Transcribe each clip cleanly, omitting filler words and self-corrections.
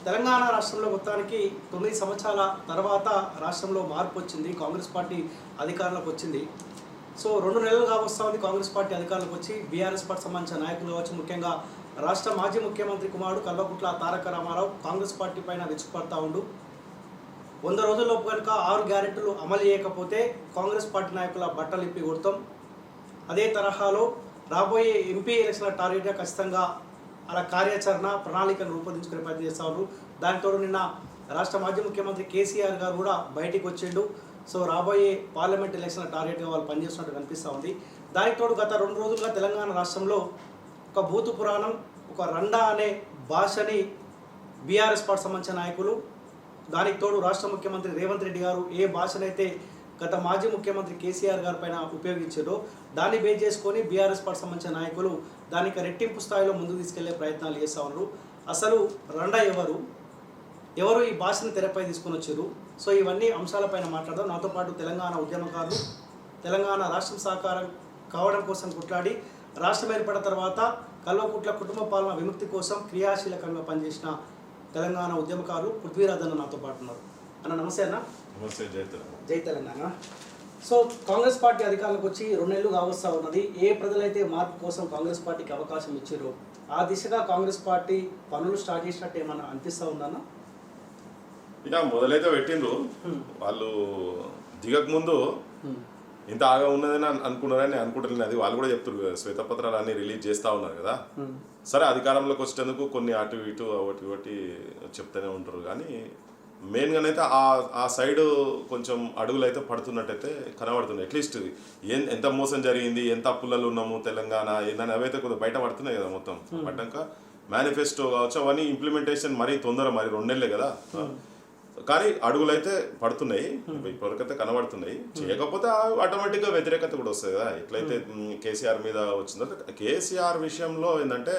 తెలంగాణ రాష్ట్రంలో మొత్తానికి 9 సంవత్సరాల తర్వాత రాష్ట్రంలో మార్పు వచ్చింది. కాంగ్రెస్ పార్టీ అధికారంలోకి వచ్చింది. సో 2 నెలలు కావస్తా ఉంది కాంగ్రెస్ పార్టీ అధికారంలోకి వచ్చి. బీఆర్ఎస్ పార్టీ సంబంధించిన నాయకులు కావచ్చు, ముఖ్యంగా రాష్ట్ర మాజీ ముఖ్యమంత్రి కుమారుడు కల్వకుంట్ల తారక రామారావు కాంగ్రెస్ పార్టీ పైన విరుచుకుపడతా ఉండు. 100 రోజుల్లోపు కనుక 6 గ్యారెంటీలు అమలు చేయకపోతే కాంగ్రెస్ పార్టీ నాయకుల బట్టలు ఇప్పి కొడతాం. అదే తరహాలో రాబోయే ఎంపీ ఎలక్షన్ల టార్గెట్గా ఖచ్చితంగా అలా కార్యాచరణ ప్రణాళికను రూపొందించుకునే ప్రయత్నం చేస్తూ ఉన్నారు. దానితో నిన్న రాష్ట్ర మాజీ ముఖ్యమంత్రి కేసీఆర్ గారు కూడా బయటికి వచ్చిండు. సో రాబోయే పార్లమెంట్ ఎలక్షన్ల టార్గెట్గా వాళ్ళు పనిచేస్తున్నట్టు కనిపిస్తూ ఉంది. దానికి తోడు గత 2 రోజులుగా తెలంగాణ రాష్ట్రంలో ఒక భూతు పురాణం, ఒక రండా అనే భాషని బీఆర్ఎస్ పార్టీ సంబంధించిన నాయకులు, దానికి తోడు రాష్ట్ర ముఖ్యమంత్రి రేవంత్ రెడ్డి గారు ఏ భాషనైతే గత మాజీ ముఖ్యమంత్రి కేసీఆర్ గారి పైన ఉపయోగించారో దాన్ని బేస్ చేసుకొని బీఆర్ఎస్ పార్టీ సంబంధించిన నాయకులు దానికి రెట్టింపు స్థాయిలో ముందుకు తీసుకెళ్లే ప్రయత్నాలు చేస్తూ ఉన్నారు. అసలు రండా ఎవరు ఈ భాషను తెరపై తీసుకొని వచ్చారు? సో ఇవన్నీ అంశాలపైన మాట్లాడదాం. నాతో పాటు తెలంగాణ ఉద్యమకారులు, తెలంగాణ రాష్ట్రం సాకారం కావడం కోసం కొట్లాడి రాష్ట్రం ఏర్పడిన తర్వాత కల్వకుంట్ల కుటుంబ పాలన విముక్తి కోసం క్రియాశీలకంగా పనిచేసిన తెలంగాణ ఉద్యమకారులు పృథ్వీరాజ్ అన్న నాతో పాటు ఉన్నారు. అన్న నమస్తే అన్న. నమస్తే. జై తెలంగాణ. సో కాంగ్రెస్ పార్టీ అధికారంలోకి వచ్చి 2 నెలలు కావస్తా ఉన్నది. ఏ ప్రజలైతే మార్పు కోసం కాంగ్రెస్ పార్టీకి అవకాశం ఇచ్చారో ఆ దిశగా కాంగ్రెస్ పార్టీ పనులు స్టార్ట్ చేసినట్టు ఏమన్నా అనిపిస్తూ ఉందన్న? ఇక మొదలైతే పెట్టిండ్రు. వాళ్ళు దిగక ముందు ఇంత ఆగా ఉన్నదని అనుకున్నారని అనుకుంటున్నాను. అది వాళ్ళు కూడా చెప్తున్నారు. శ్వేతపత్రాలు అన్ని రిలీజ్ చేస్తూ ఉన్నారు కదా. సరే, అధికారంలోకి వచ్చేందుకు కొన్ని అటు ఇటు ఒకటి చెప్తూనే ఉంటారు. కానీ మెయిన్గానైతే ఆ సైడ్ కొంచెం అడుగులు అయితే పడుతున్నట్టయితే కనబడుతున్నాయి. అట్లీస్ట్ ఎంత మోసం జరిగింది, ఎంత అప్పులలో ఉన్నాము తెలంగాణ ఏందని అవైతే కొంచెం బయట పడుతున్నాయి కదా. మొత్తం పడ్డాక మేనిఫెస్టో కావచ్చు, అవన్నీ ఇంప్లిమెంటేషన్ మరీ తొందర, మరి 2 నెలలే కదా. కానీ అడుగులు అయితే పడుతున్నాయి, ఇప్పటికైతే కనబడుతున్నాయి. చేయకపోతే ఆటోమేటిక్గా వ్యతిరేకత కూడా వస్తుంది కదా. ఎట్లయితే కేసీఆర్ మీద వచ్చిందో, కేసీఆర్ విషయంలో ఏంటంటే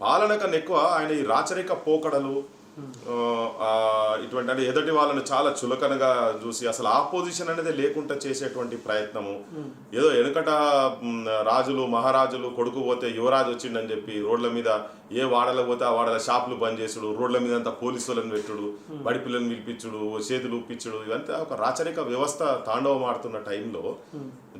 పాలన కన్నా ఎక్కువ ఆయన ఈ రాచరిక పోకడలు, ఇటువంటి అంటే ఎదుటి వాళ్ళని చాలా చులకనగా చూసి అసలు ఆపోజిషన్ అనేది లేకుండా చేసేటువంటి ప్రయత్నము. ఏదో వెనుకట రాజులు మహారాజులు కొడుకు పోతే యువరాజు వచ్చిండని చెప్పి రోడ్ల మీద ఏ వాడలో పోతే ఆ వాడల షాపులు బంద్ చేసుడు, రోడ్ల మీద అంతా పోలీసులను పెట్టుడు, బడి పిల్లలను పిలిపించుడు, చేతులు ఊపించుడు, ఇదంతా ఒక రాచరిక వ్యవస్థ తాండవం ఆడుతున్న టైంలో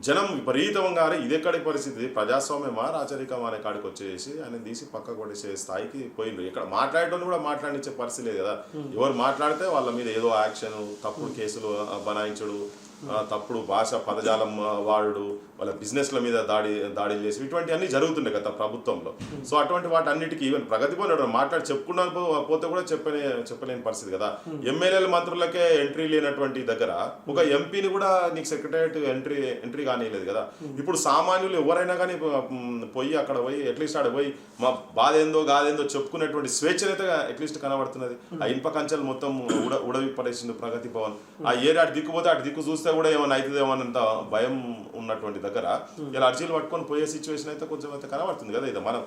జనం విపరీతంగా ఇదెక్కడి పరిస్థితి, ప్రజాస్వామ్యమా రాచరికమా అనే కాడికి వచ్చేసి ఆయన తీసి పక్క కొట్టేసే స్థాయికి పోయిండ్రు. ఇక్కడ మాట్లాడటం కూడా మాట్లాడించే పరిస్థితి లేదు కదా. ఎవరు మాట్లాడితే వాళ్ళ మీద ఏదో యాక్షన్, తప్పుడు కేసులు బనాయించడు, తప్పుడు భాష పదజాలం వాడు, వాళ్ళ బిజినెస్ల మీద దాడి చేసి ఇటువంటి అన్నీ జరుగుతుండే గత ప్రభుత్వంలో. సో అటువంటి వాటన్నిటికీ ఈవెన్ ప్రగతి పోయిన మాట్లాడి చెప్పుకున్నా పోతే కూడా చెప్పలేని పరిస్థితి కదా. ఎమ్మెల్యేల మంత్రులకే ఎంట్రీ లేనటువంటి దగ్గర ఒక ఎంపీని కూడా నీకు సెక్రటరియట్ ఎంట్రీ కానియలేదు కదా. ఇప్పుడు సామాన్యులు ఎవరైనా కానీ పోయి అక్కడ పోయి అట్లీస్ట్ ఆడ పోయి మా బాధ ఏందో కాదేందో చెప్పుకునేటువంటి స్వేచ్ఛనైతే అట్లీస్ట్ కనబడుతున్నది. ఆ ఇనుప కంచెలు మొత్తం ఉడవి పడేసింది ప్రగతి భవన్. ఆ ఏరియా అటు దిక్కుపోతే అటు దిక్కు చూస్తే కూడా ఏమైనా అవుతుందేమో అన్నంత భయం ఉన్నటువంటి దగ్గర ఇలా అర్జీలు పట్టుకొని పోయే సిచ్యువేషన్ అయితే కొంచెం అయితే కనబడుతుంది కదా. ఇది మనం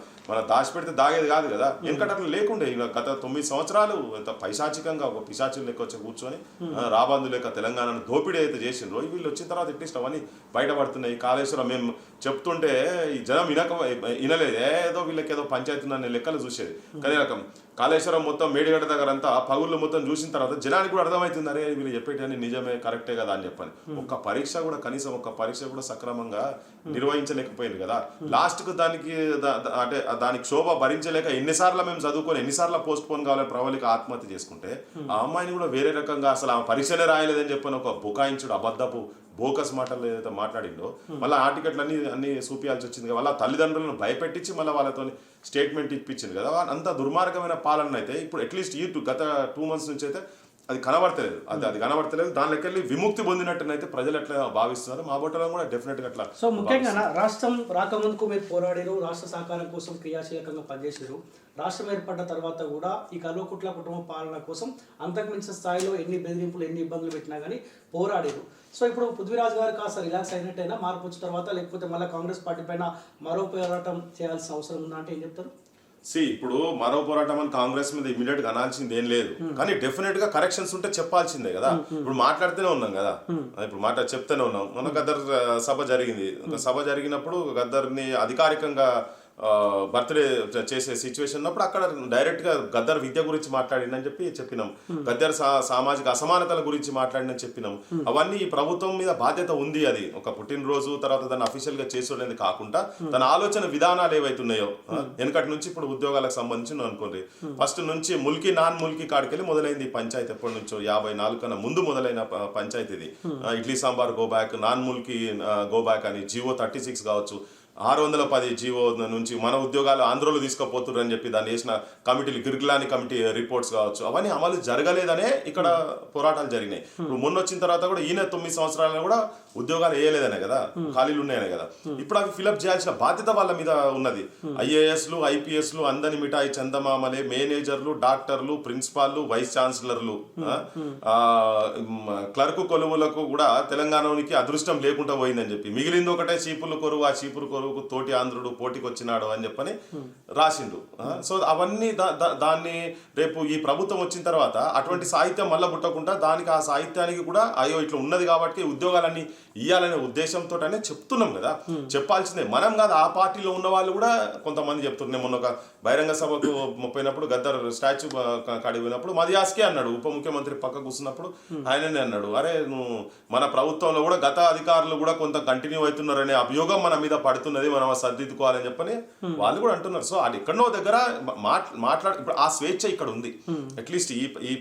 దాచిపెడితే దాగేది కాదు కదా. ఎందుకంటే అట్లా లేకుండే గత 9 సంవత్సరాలు ఎంత పైశాచికంగా ఒక పిశాచులు లెక్క వచ్చి కూర్చొని రాబందు లేక తెలంగాణను దోపిడీ అయితే చేసిండ్రో, వీళ్ళు వచ్చిన తర్వాత అట్లీస్ట్ అవన్నీ బయటపడుతున్నాయి. కాళేశ్వరం మేము చెప్తుంటే ఈ జనం వినలేదు, ఏదో వీళ్ళకి ఏదో పంచాయతీ అనే లెక్కలు చూసేది. కానీ రకం కాళేశ్వరం మొత్తం మేడిగడ్డ దగ్గర అంతా పగుళ్ళు మొత్తం చూసిన తర్వాత జనానికి కూడా అర్థమవుతుంది, అరే వీళ్ళు చెప్పేటి నిజమే కరెక్టే కదా అని చెప్పని. ఒక్క పరీక్ష కూడా కనీసం ఒక్క పరీక్ష కూడా సక్రమంగా నిర్వహించలేకపోయింది కదా. లాస్ట్కు దానికి శోభ భరించలేక ఎన్నిసార్లు మేము చదువుకొని ఎన్నిసార్లు పోస్ట్ పోన్ కావాలని ప్రవళిక ఆత్మహత్య చేసుకుంటే ఆ అమ్మాయిని కూడా వేరే రకంగా అసలు ఆ పరీక్షనే రాయలేదని చెప్పని ఒక బుకాయించుడు అబద్ధపు బోకస్ మాటలు ఏదైతే మాట్లాడిందో మళ్ళీ ఆ టికెట్లు అన్ని చూపించాల్సి వచ్చింది. వాళ్ళ తల్లిదండ్రులను భయపెట్టించి మళ్ళీ వాళ్ళతో స్టేట్మెంట్ ఇప్పించింది కదా. అంత దుర్మార్గమైన పాలన అయితే ఇప్పుడు అట్లీస్ట్ గత 2 months నుంచి అయితే అది కనబడతలేదు. అది కనబడతలేదు. దానిలోకి వెళ్ళి విముక్తి పొందినట్టునైతే ప్రజలు ఎట్లా భావిస్తున్నారు, మా బొట్టలో కూడా డెఫినెట్గా అట్లా. సో ముఖ్యంగా రాష్ట్రం రాకముందుకు మీరు పోరాడారు, రాష్ట్ర సహకారం కోసం క్రియాశీలకంగా పనిచేశారు. రాష్ట్రం ఏర్పడ్డ తర్వాత కూడా ఈ కల్వకుంట్ల కుటుంబ పాలన కోసం అంతకుమించిన స్థాయిలో ఎన్ని బెదిరింపులు ఎన్ని ఇబ్బందులు పెట్టినా కానీ పోరాడారు. సో ఇప్పుడు పృథ్వీరాజ్ గారు కాస్త రిలాక్స్ అయినట్టయినా మార్పు వచ్చిన తర్వాత, లేకపోతే మళ్ళీ కాంగ్రెస్ పార్టీ పైన మరో పోరాటం చేయాల్సిన అవసరం ఉందా అంటే ఏం చెప్తారు? ఇప్పుడు మరో పోరాటం అని కాంగ్రెస్ మీద ఇమీడియట్ గా అనాల్సింది ఏం లేదు. కానీ డెఫినెట్ గా కరెక్షన్స్ ఉంటే చెప్పాల్సిందే కదా. ఇప్పుడు మాట్లాడుతూనే ఉన్నాం కదా, ఇప్పుడు చెప్తూనే ఉన్నాం. మన గద్దర్ సభ జరిగింది. సభ జరిగినప్పుడు గద్దర్ని అధికారికంగా బర్త్డే చేసే సిచ్యువేషన్ ఉన్నప్పుడు అక్కడ డైరెక్ట్గా గద్దర్ విద్య గురించి మాట్లాడిందని చెప్పినాం. గద్దర్ సామాజిక అసమానతల గురించి మాట్లాడిందని చెప్పినాం. అవన్నీ ఈ ప్రభుత్వం మీద బాధ్యత ఉంది. అది ఒక పుట్టినరోజు తర్వాత దాన్ని అఫీషియల్గా చేసుకునేది కాకుండా తన ఆలోచన విధానాలు ఏవైతున్నాయో వెనకటి నుంచి ఇప్పుడు ఉద్యోగాలకు సంబంధించి అనుకోండి, ఫస్ట్ నుంచి ముల్కీ నాన్ ముల్కీ కాడికెళ్ళి మొదలైంది పంచాయతీ. ఎప్పటి నుంచో 54 కన్నా ముందు మొదలైన పంచాయతీ ఇది. Idli sambar go back, non Mulki go back అని జియో 36 కావచ్చు, 610 జీవో నుంచి మన ఉద్యోగాలు ఆంధ్రలో తీసుకుపోతున్నారు అని చెప్పి దాన్ని వేసిన కమిటీలు, గిర్గిలాని కమిటీ రిపోర్ట్స్ కావచ్చు, అవన్నీ అమలు జరగలేదనే ఇక్కడ పోరాటాలు జరిగినాయి. ఇప్పుడు మొన్న వచ్చిన తర్వాత కూడా ఈయన 9 సంవత్సరాలను కూడా ఉద్యోగాలు వేయలేదనే కదా, ఖాళీలు ఉన్నాయనే కదా. ఇప్పుడు అవి ఫిలప్ చేయాల్సిన బాధ్యత వాళ్ళ మీద ఉన్నది. ఐఏఎస్లు, ఐపీఎస్లు, అందని మిఠాయి చందమామలే, మేనేజర్లు, డాక్టర్లు, ప్రిన్సిపాల్లు, వైస్ ఛాన్సలర్లు, క్లర్క్ కొలువులకు కూడా తెలంగాణకి అదృష్టం లేకుండా పోయిందని చెప్పి మిగిలింది ఒకటే చీపులు కొరువు, ఆ చీపురు కొరువుకు తోటి ఆంధ్రుడు పోటీకి వచ్చినాడు అని చెప్పని రాసిండు. సో అవన్నీ దాన్ని రేపు ఈ ప్రభుత్వం వచ్చిన తర్వాత అటువంటి సాహిత్యం మళ్ళీ పుట్టకుండా దానికి ఆ సాహిత్యానికి కూడా అయ్యో ఇట్లా ఉన్నది కాబట్టి ఉద్యోగాలన్నీ ఇవ్వాలనే ఉద్దేశంతో చెప్తున్నాం కదా. చెప్పాల్సిందే మనం కాదు, ఆ పార్టీలో ఉన్న వాళ్ళు కూడా కొంతమంది చెప్తున్నారు. మొన్న ఒక బహిరంగ సభకు పోయినప్పుడు గద్దర్ స్టాచ్యూ కాడికి పోయినప్పుడు మదియాస్కే అన్నాడు, ఉప ముఖ్యమంత్రి పక్క కూర్చున్నప్పుడు ఆయననే అన్నాడు, అరే నువ్వు మన ప్రభుత్వంలో కూడా గత అధికారులు కూడా కొంత కంటిన్యూ అవుతున్నారనే అభియోగం మన మీద పడుతున్నది, మనం సర్దిద్దుకోవాలని చెప్పని వాళ్ళు కూడా అంటున్నారు. సో అది ఎక్కడో దగ్గర ఇప్పుడు ఆ స్వేచ్ఛ ఇక్కడ ఉంది. అట్లీస్ట్ ఈ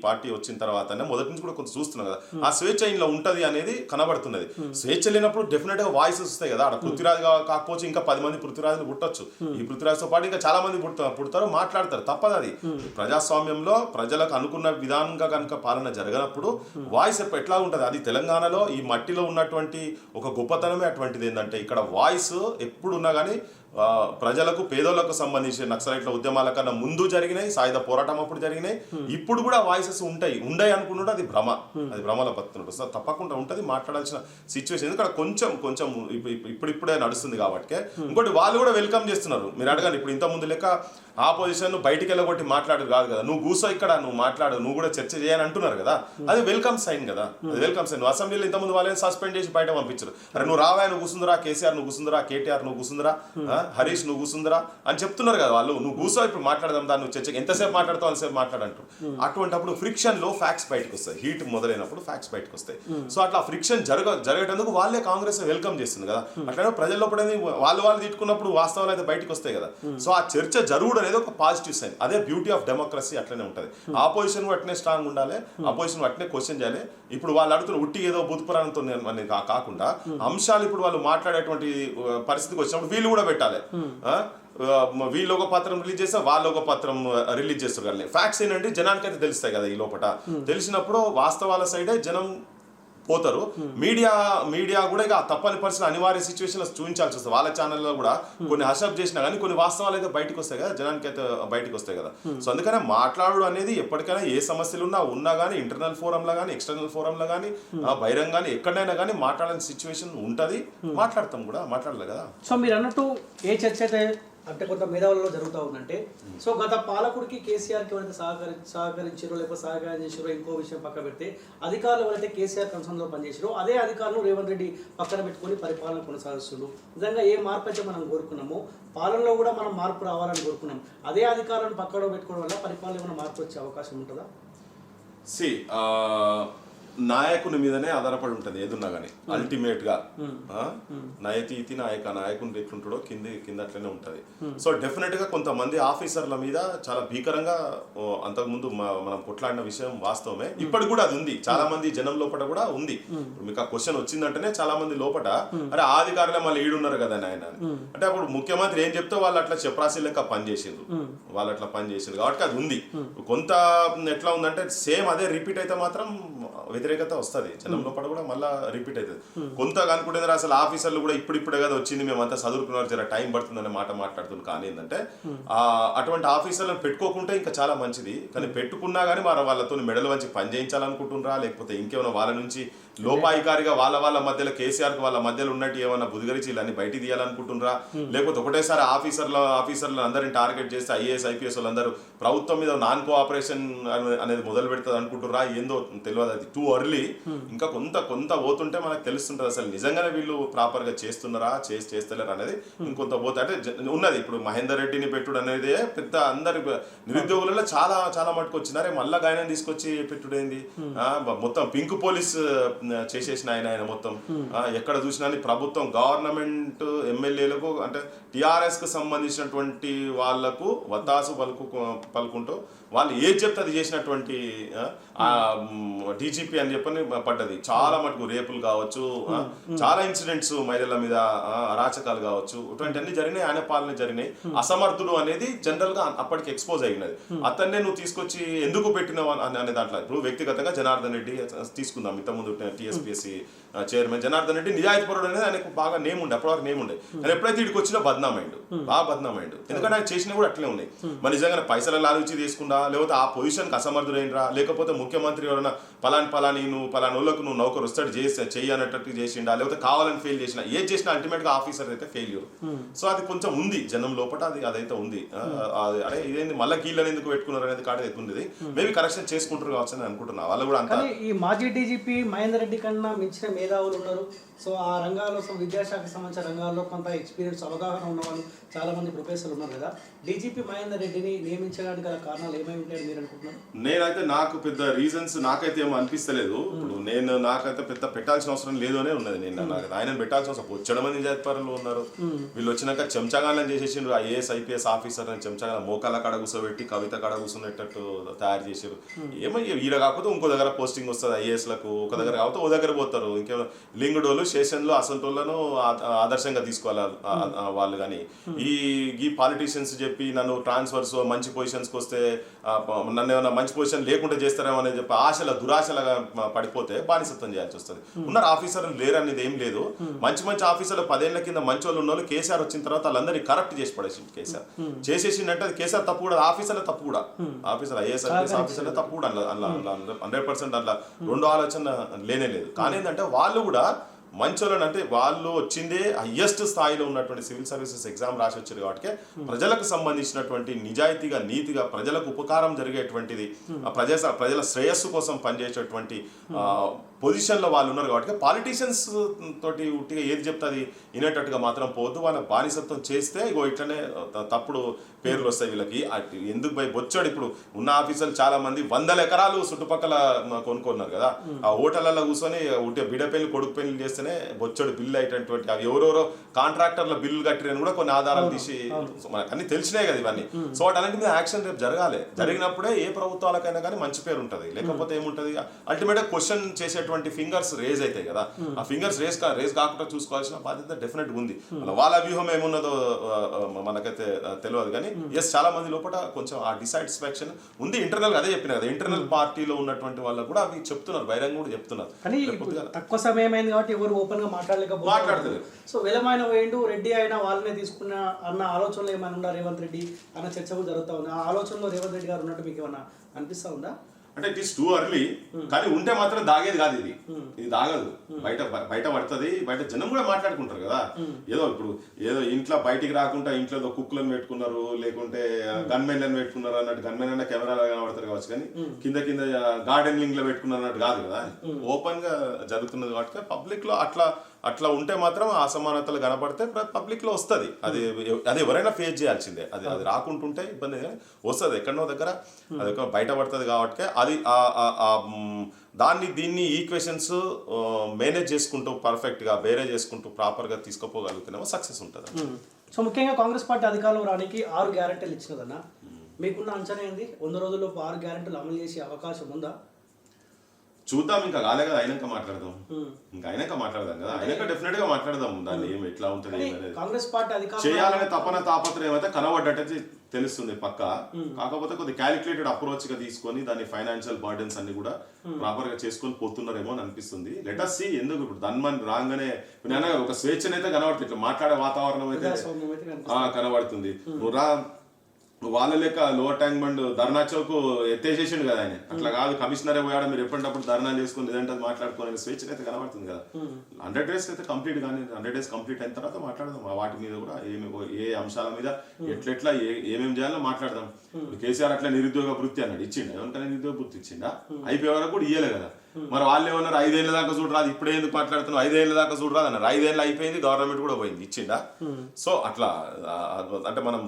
పార్టీ వచ్చిన తర్వాతనే మొదటి నుంచి కూడా కొంచెం చూస్తున్నాం కదా, ఆ స్వేచ్ఛ ఇంట్లో ఉంటది అనేది కనబడుతున్నది. స్వేచ్ఛ లేనప్పుడు డెఫినెట్ గా వాయిసెస్ వస్తాయి కదా. అక్కడ పృథ్వీరాజ్ కాకపోవచ్చు, ఇంకా 10 మంది పృథ్వీరాజులు పుట్టొచ్చు. ఈ పృథ్వీరాజ్తో పాటు ఇంకా చాలా మంది పుడతారు, మాట్లాడతారు. తప్పదు అది. ప్రజాస్వామ్యంలో ప్రజలకు అనుకున్న విధానంగా కనుక పాలన జరగనప్పుడు వాయిస్ ఎట్లా ఉంటుంది. అది తెలంగాణలో ఈ మట్టిలో ఉన్నటువంటి ఒక గొప్పతనమే అటువంటిది. ఏంటంటే ఇక్కడ వాయిస్ ఎప్పుడున్నా కానీ ప్రజలకు, పేదోళ్లకు సంబంధించిన నక్సలైట్ల ఉద్యమాల కన్నా ముందు జరిగినాయి, సాయుధ పోరాటం అప్పుడు జరిగినాయి, ఇప్పుడు కూడా వాయిసెస్ ఉండయి అనుకున్నట్టు అది భ్రమల బతుకున్నట్టు. సో తప్పకుండా ఉంటుంది, మాట్లాడాల్సిన సిచ్యువేషన్. ఎందుకంటే కొంచెం ఇప్పుడిప్పుడే నడుస్తుంది కాబట్టి. ఇంకోటి వాళ్ళు కూడా వెల్కమ్ చేస్తున్నారు. మీరు అడగండి, ఇప్పుడు ఇంత ముందు లెక్క ఆపోజిషన్ బయటికి వెళ్ళగొట్టి మాట్లాడదు కాదు కదా, నువ్వు కూర్చో ఇక్కడ, నువ్వు మాట్లాడు, నువ్వు కూడా చర్చ చేయని అంటున్నారు కదా, అది వెల్కమ్ సైన్ కదా. అది వెల్కమ్ సైన్. అసెంబ్లీలో ఇంతకుముందు వాళ్ళని సస్పెండ్ చేసి బయట పంపించారు. అరే నువ్వు రావా, నువ్వు కూర్చుందిరా, కేసీఆర్ నువ్వు కూర్చుందిరా, కేటీఆర్ నువ్వు కూర్చుందిరా, హరీష్ నువ్వు కూర్చుందిరా అని చెప్తున్నారు కదా వాళ్ళు. నువ్వు కూర్చో, ఇప్పుడు మాట్లాడదాం దాన్ని, నువ్వు చర్చ ఎంతసేపు మాట్లాడతావు అంతసేపు మాట్లాడంటారు. అటువంటిప్పుడు ఫ్రిక్షన్ లో ఫ్యాక్ట్స్ బయటకు వస్తాయి. హీట్ మొదలైనప్పుడు ఫ్యాక్ట్స్ బయటకు వస్తాయి. సో అట్లా ఫ్రిక్షన్ జరిగేటందుకు వాళ్ళే కాంగ్రెస్ వెల్కమ్ చేస్తుంది కదా. అట్లనే ప్రజల్లో వాళ్ళు తిట్టుకున్నప్పుడు వాస్తవాలు అయితే బయటకు వస్తాయి కదా. సో ఆ చర్చ జరుగుడు అనేది ఒక పాజిటివ్ సైన్. అదే బ్యూటీ ఆఫ్ డెమోక్రసీ. అట్లనే ఉంటుంది. ఆపోజిషన్ అట్నే స్ట్రాంగ్ ఉండాలి, ఆపోజిషన్ అట్నే క్వశ్చన్ చేయాలి. ఇప్పుడు వాళ్ళు అడుగుతున్న ఉట్టి ఏదో బుద్ధపురాణంతో కాకుండా అంశాలు ఇప్పుడు వాళ్ళు మాట్లాడేటువంటి పరిస్థితికి వచ్చినప్పుడు వీళ్ళు కూడా పెట్టాలి. వీళ్ళు ఒక పత్రం రిలీజ్ చేస్తే వాళ్ళు ఒక పత్రం రిలీజ్ చేస్తారు కదా. ఫ్యాక్ట్స్ ఏంటంటే జనానికి అయితే తెలుస్తాయి కదా. ఈ లోపల తెలిసినప్పుడు వాస్తవాల సైడే జనం పోతారు. మీడియా కూడా ఇక తప్పని పరిస్థితులు, అనివార్య సిచ్యువేషన్లో చూపించాల్సి వస్తుంది. వాళ్ళ ఛానల్లో కూడా కొన్ని హషప్ చేసినా కానీ కొన్ని వాస్తవాలు అయితే బయటకు వస్తాయి కదా, జనానికి అయితే బయటకు వస్తాయి కదా. సో అందుకనే మాట్లాడు అనేది ఎప్పటికైనా ఏ సమస్యలు ఉన్నా కానీ ఇంటర్నల్ ఫోరంలో కానీ ఎక్స్టర్నల్ ఫోరంలో కానీ బహిరంగ కానీ ఎక్కడైనా కానీ మాట్లాడాల్సిన సిచ్యువేషన్ ఉంటుంది. మాట్లాడతాం కూడా, మాట్లాడలేదు కదా. సో మీరు అన్నట్టు ఏ చర్చ అయితే అంటే కొంత మేధావులలో జరుగుతూ ఉందంటే, సో గత పాలకుడికి కేసీఆర్కి ఎవరైతే సహకరించారో లేకపోతే సహకారం చేసారో, ఇంకో విషయం పక్క పెడితే అధికారులు ఎవరైతే కేసీఆర్ కన్సర్న్లో పనిచేసారో అదే అధికారులు రేవంత్ రెడ్డి పక్కన పెట్టుకొని పరిపాలన కొనసాగిస్తున్నారు. నిజంగా ఏ మార్పు అయితే మనం కోరుకున్నామో పాలనలో కూడా మనం మార్పు రావాలని కోరుకున్నాం. అదే అధికారులను పక్కన పెట్టుకోవడం వల్ల పరిపాలన ఏమైనా మార్పు వచ్చే అవకాశం ఉంటుందా? నాయకుని మీదనే ఆధారపడి ఉంటుంది ఏదున్నా కానీ. అల్టిమేట్ గా నయతీతి నాయకుని ఎట్లుంటాడో కింద అట్లనే ఉంటుంది. సో డెఫినెట్ గా కొంతమంది ఆఫీసర్ల మీద చాలా భీకరంగా అంతకుముందు మనం కొట్లాడిన విషయం వాస్తవమే. ఇప్పటికి కూడా అది ఉంది. చాలా మంది జనం లోపల కూడా ఉంది. మీకు ఆ క్వశ్చన్ వచ్చిందంటేనే చాలా మంది లోపల అరే అధికారులే మళ్ళీ ఈడున్నారు కదా ఆయన అంటే, అప్పుడు ముఖ్యమంత్రి ఏం చెప్తే వాళ్ళు అట్లా చెప్రాసి లెక్క పనిచేసిండ్రు, కాబట్టి అది ఉంది. కొంత ఎట్లా ఉందంటే సేమ్ అదే రిపీట్ అయితే మాత్రం వ్యతిరేకత వస్తుంది జనం లోపల కూడా, మళ్ళీ రిపీట్ అవుతుంది. కొంత అనుకుంటే అసలు ఆఫీసర్లు కూడా ఇప్పుడే కదా వచ్చింది, మేమంతా చదువుకున్నారు, జర టైం పడుతుందనే మాట మాట్లాడుతుంది. కానీ ఏంటంటే అటువంటి ఆఫీసర్లను పెట్టుకోకుంటే ఇంకా చాలా మంచిది. కానీ పెట్టుకున్నా కానీ మరి వాళ్ళతో మెడలు వంచి పని చేయించాలనుకుంటున్నారా, లేకపోతే ఇంకేమైనా వాళ్ళ నుంచి లోపాయికారిగా వాళ్ళ మధ్యలో కేసీఆర్ వాళ్ళ మధ్యలో ఉన్నట్టు ఏమన్నా బుదిగరిచి వీళ్ళని బయటికి తీయాలనుకుంటున్నారా, లేకపోతే ఒకటేసారి ఆఫీసర్లు అందరిని టార్గెట్ చేస్తే ఐఏఎస్ ఐపీఎస్ వాళ్ళందరూ ప్రభుత్వం మీద నాన్ కోఆపరేషన్ అనేది మొదలు పెడుతుంది అనుకుంటున్నారా, ఏందో తెలియదు. అది టూ అర్లీ. ఇంకా కొంత పోతుంటే మనకు తెలుస్తుంటది అసలు నిజంగానే వీళ్ళు ప్రాపర్ గా చేస్తున్నారా చేస్తలేరు అనేది ఇంకొంత పోతే. అంటే ఉన్నది ఇప్పుడు మహేందర్ రెడ్డిని పెట్టుడు అనేది పెద్ద అందరి నిరుద్యోగులలో చాలా చాలా మటుకు వచ్చినారే, మళ్ళా ఆయన తీసుకొచ్చి పెట్టుడైంది. మొత్తం పింక్ పోలీస్ చేసేసిన ఆయన మొత్తం ఎక్కడ చూసినా ప్రభుత్వం గవర్నమెంట్ ఎమ్మెల్యేలకు అంటే టిఆర్ఎస్ కు సంబంధించినటువంటి వాళ్లకు వత్తాసు పలుకుంటూ వాళ్ళు ఏది చెప్తే అది చేసినటువంటి డీజీపీ అని చెప్పని పడ్డది. చాలా మటుకు రేపులు కావచ్చు, చాలా ఇన్సిడెంట్స్ మహిళల మీద అరాచకాలు కావచ్చు, ఇటువంటి అన్ని జరిగినాయి. ఆయన పాలన జరిగినాయి. అసమర్థుడు అనేది జనరల్ గా అప్పటికి ఎక్స్పోజ్ అయినది. అతన్నే నువ్వు తీసుకొచ్చి ఎందుకు పెట్టినావు అనే దాంట్లో ఇప్పుడు వ్యక్తిగతంగా జనార్దన్ రెడ్డి తీసుకుందాం. ఇంతకుముందు టీఎస్పీఎస్సీ చైర్మన్ జనార్దన్ రెడ్డి నిజాయితీ పరుడు అనేది ఆయనకు బాగా నేమ్ ఉండే, అప్పటివరకు నేమ్ ఉండే. కానీ ఎప్పుడైతే ఇక్కడికి వచ్చినా బద్నామైండు, బాగా బద్నామైండు. ఎందుకంటే ఆయన చేసినవి కూడా అట్లే ఉన్నాయి. మరి నిజంగా పైసల లాలుచి తీసుకుంటా, లేకపోతే ఆ పొజిషన్కి అసమర్థుడైనరా, లేకపోతే ముఖ్యమంత్రి ఎవరైనా పలాని నువ్వు పలాని వాళ్ళకు నువ్వు నౌకరు వస్తాడు చెయ్యి అన్నట్టు చేసిండా, లేకపోతే కావాలని ఫెయిల్ చేసినా, ఏది చేసినా అల్టిమేట్ గా ఆఫీసర్ అయితే ఫెయిల్యూర్. సో అది కొంచెం ఉంది జనం లోపల, అదైతే ఉంది. అదే ఇదేంది మళ్ళీ కీళ్ళని ఎందుకు పెట్టుకున్నారు అనేది కాడ అయితే ఉంది. మేబీ కరెక్షన్ చేసుకుంటారు కావచ్చు అని అనుకుంటున్నా. వాళ్ళు కూడా అంతా ఈ మాజీ డీజీపీ మహేందర్ రెడ్డి కన్నా మించిన మేధావులు ఉన్నారు. సో ఆ రంగాల్లో విద్యాశాఖకు సంబంధించిన రంగాల్లో కొంత ఎక్స్పీరియన్స్ అవగాహన ఉన్న వాళ్ళు చాలా మంది ప్రొఫెసర్లు ఉన్నారు కదా. డీజీపీ మహేందర్ రెడ్డిని నియమించడానికి గల కారణాలు ఏమై ఉంటాయని మీరు అనుకుంటున్నారు? నేనైతే నాకు పెద్ద రీజన్స్ నాకైతే ఏమో అనిపిస్తలేదు. ఇప్పుడు నాకైతే పెద్ద పెట్టాల్సిన అవసరం లేదు అనే ఉన్నది. ఆయన పెట్టాల్సిన అవసరం వచ్చడం మంది నిజాయితీపరులు ఉన్నారు. వీళ్ళు వచ్చినాక చెంచగానం చేసేసిండ్రు. ఐఏఎస్ ఐపీఎస్ ఆఫీసర్ అని చెంచగానం మోకాల కాడ కూర్చోబెట్టి కవిత కాడ కూర్చునేటట్టు తయారు చేశారు. ఏమయ్యా ఈడ కాకపోతే ఇంకో దగ్గర పోస్టింగ్ వస్తుంది ఐఏఎస్ లకు, ఒక దగ్గర కాకపోతే ఓ దగ్గర పోతారు. ఇంకేమో లింగుడోళ్ళు స్టేషన్లో అసంటోళ్లను ఆదర్శంగా తీసుకోవాలి వాళ్ళు. కానీ ఈ పాలిటీషియన్స్ చెప్పి నన్ను ట్రాన్స్ఫర్స్ మంచి పొజిషన్స్కి వస్తే నన్ను ఏమైనా మంచి పొజిషన్ లేకుండా చేస్తారేమో అని చెప్పి దురాశలుగా పడిపోతే బానిసత్వం చేయాల్సి వస్తుంది. ఉన్నారు ఆఫీసర్లు లేరు అనేది ఏం లేదు. మంచి ఆఫీసర్లు 10 ఏళ్ల కింద మంచి వాళ్ళు ఉన్న వాళ్ళు కేసీఆర్ వచ్చిన తర్వాత వాళ్ళందరినీ కరెక్ట్ చేసి పడేసింది. కేసీఆర్ చేసేసిందంటే అది కేసీఆర్ తప్పు కూడా, ఆఫీసర్ల తప్పు కూడా, ఆఫీసర్ ఐఏఎస్ ఐపీఎస్ ఆఫీసర్ల తప్పు కూడా. అందులో 100% అందులో రెండో ఆలోచన లేనే లేదు. కానీ ఏంటంటే వాళ్ళు కూడా మంచోళ్ళని, అంటే వాళ్ళు వచ్చిందే హయ్యెస్ట్ స్థాయిలో ఉన్నటువంటి సివిల్ సర్వీసెస్ ఎగ్జామ్ రాసి వచ్చారు కాబట్టి ప్రజలకు సంబంధించినటువంటి నిజాయితీగా నీతిగా ప్రజలకు ఉపకారం జరిగేటువంటిది, ప్రజల శ్రేయస్సు కోసం పనిచేసేటువంటి పొజిషన్లో వాళ్ళు ఉన్నారు కాబట్టి పాలిటీషియన్స్ తోటి ఉట్టిగా ఏది చెప్తే అది వినేటట్టుగా మాత్రం పోద్దు. వాళ్ళ బానిసత్వం చేస్తే ఇగో ఇట్లనే తప్పుడు పేర్లు వస్తాయి వీళ్ళకి. ఎందుకు పోయి బొచ్చాడు. ఇప్పుడు ఉన్న ఆఫీసర్లు చాలా మంది 100 ఎకరాలు చుట్టుపక్కల కొనుక్కున్నారు కదా. ఆ హోటళ్లలో కూర్చొని ఉంటే బిడ్డ పెళ్లి కొడుకు పెళ్లి చేస్తేనే బొచ్చాడు బిల్లు అయ్యేటటువంటి అవి ఎవరెవరో కాంట్రాక్టర్ల బిల్లు కట్టిరని కూడా కొన్ని ఆధారాలు తీసి మనకు అన్ని తెలిసినాయి కదా ఇవన్నీ. సో వాటి మీద యాక్షన్ రేపు జరగాలి. జరిగినప్పుడే ఏ ప్రభుత్వాలకైనా కానీ మంచి పేరు ఉంటుంది. లేకపోతే ఏముంటుంది, అల్టిమేట్గా క్వశ్చన్ చేసేటువంటి ఫింగర్స్ రేజ్ అవుతాయి కదా. ఆ ఫింగర్స్ రేజ్ కాకుండా చూసుకోవాల్సిన బాధ్యత డెఫినెట్ ఉంది. వాళ్ళ వ్యూహం ఏమున్నదో మనకైతే తెలియదు. కానీ ఎస్ చాలా మంది లోపల కొంచెం ఆ డిసాటిస్ఫాక్షన్ ఉంది. ఇంటర్నల్ అదే చెప్పిన కదా, ఇంటర్నల్ పార్టీలో ఉన్నటువంటి వాళ్ళు కూడా అవి చెప్తున్నారు, బహిరంగ కూడా చెప్తున్నారు. కానీ తక్కువ సమయం అయింది కాబట్టి ఎవరు ఓపెన్ గా మాట్లాడలేకపోతున్నారు. సో వెలమైన పోయిండు రెడ్డి అయినా వాళ్ళనే తీసుకున్న అన్న ఆలోచనలో ఏమైనా ఉందా రేవంత్ రెడ్డి అన్న చర్చ కూడా జరుగుతా ఉంది. ఆ ఆలోచనలో రేవంత్ రెడ్డి గారు ఉన్నట్టు మీకు ఏమన్నా అనిపిస్తా ఉందా? అంటే ఇట్ ఈస్ టూ అర్లీ. కానీ ఉంటే మాత్రం దాగేది కాదు. ఇది దాగదు, బయట పడుతుంది. బయట జనం కూడా మాట్లాడుకుంటారు కదా. ఏదో ఇంట్లో బయటికి రాకుండా ఇంట్లో కుక్కులను పెట్టుకున్నారు, లేకుంటే గన్మెన్లను పెట్టుకున్నారు అన్నట్టు. గన్మెన్ అన్న కెమెరాలో కనబడతారు కావచ్చు, కానీ కింద గార్డెనింగ్ లో పెట్టుకున్నారు అన్నట్టు కాదు కదా. ఓపెన్ గా జరుగుతున్నది కాబట్టి పబ్లిక్ లో అట్లా ఉంటే మాత్రం అసమానతలు కనపడితే పబ్లిక్ లో వస్తుంది. అది ఎవరైనా ఫేస్ చేయాల్సిందే. అది రాకుంటుంటే ఇబ్బంది వస్తుంది, ఎక్కడనో దగ్గర అది బయటపడుతుంది. కాబట్టి అది దీన్ని ఈక్వేషన్స్ మేనేజ్ చేసుకుంటూ పర్ఫెక్ట్గా వేరే చేసుకుంటూ ప్రాపర్గా తీసుకుపోగలుగుతున్నామో సక్సెస్ ఉంటుంది. సో ముఖ్యంగా కాంగ్రెస్ పార్టీ అధికారంలో రానికి 6 గ్యారెంటీలు ఇచ్చినదన్నా, మీకున్న అంచనా ఏంది? 100 రోజుల్లోపు 6 గ్యారెంటీలు అమలు చేసే అవకాశం ఉందా? చూద్దాం, ఇంకా కాలే కదా, అయినాక మాట్లాడదాం. కదా, అయినాక డెఫినెట్ గా మాట్లాడదాం. దాన్ని ఏమి ఎట్లా ఉంటుంది కాంగ్రెస్ పార్టీ అధికారం చేయాలనే తాపత్రయం అయితే కనబడ్డట్టయితే తెలుస్తుంది పక్క. కాకపోతే కొద్ది క్యాలిక్యులేటెడ్ అప్రోచ్ గా తీసుకొని దాని ఫైనాన్షియల్ బర్డెన్స్ అన్ని కూడా ప్రాపర్ గా చేసుకొని పోతున్నారేమో అని అనిపిస్తుంది. Let us see. ఎందుకు ఇప్పుడు ధన్మన్ రాగానే ఒక స్వేచ్ఛనైతే కనబడుతుంది, ఇట్లా మాట్లాడే వాతావరణం అయితే కనబడుతుంది. నువ్వు వాళ్ళ లెక్క లోవర్ ట్యాంక్ బండ్ ధర్నా చౌక్ ఎత్తేసేసిండు కదా ఆయన. అట్లా కాదు, కమిషనరే పోయాడు, మీరు ఎప్పటికప్పుడు ధర్నాలు చేసుకుని లేదంటే అది మాట్లాడుకోవాలి స్వేచ్ఛ అయితే కనబడుతుంది కదా. 100 days అయితే కంప్లీట్ కానీ 100 days కంప్లీట్ అయిన తర్వాత మాట్లాడదాం వాటి మీద కూడా, ఏ అంశాల మీద ఎట్లెట్లా ఏమేమి చేయాలో మాట్లాడదాం. కేసీఆర్ అట్లా నిరుద్యోగ వృత్తి అన్నాడు, ఇచ్చిండా? ఎవరికైనా నిరుద్యోగ వృత్తి ఇచ్చిండా? అయిపోయే వరకు కూడా ఇయ్యలే కదా. మరి వాళ్ళు ఏమన్నారు, 5 ఏళ్ళ దాకా చూడరాదు, ఇప్పుడే ఎందుకు మాట్లాడుతున్నావు, 5 ఏళ్ళ దాకా చూడరాదు అన్నారు. 5 ఏళ్ళు అయిపోయింది, గవర్నమెంట్ కూడా పోయింది, ఇచ్చిండా? సో అట్లా అంటే మనం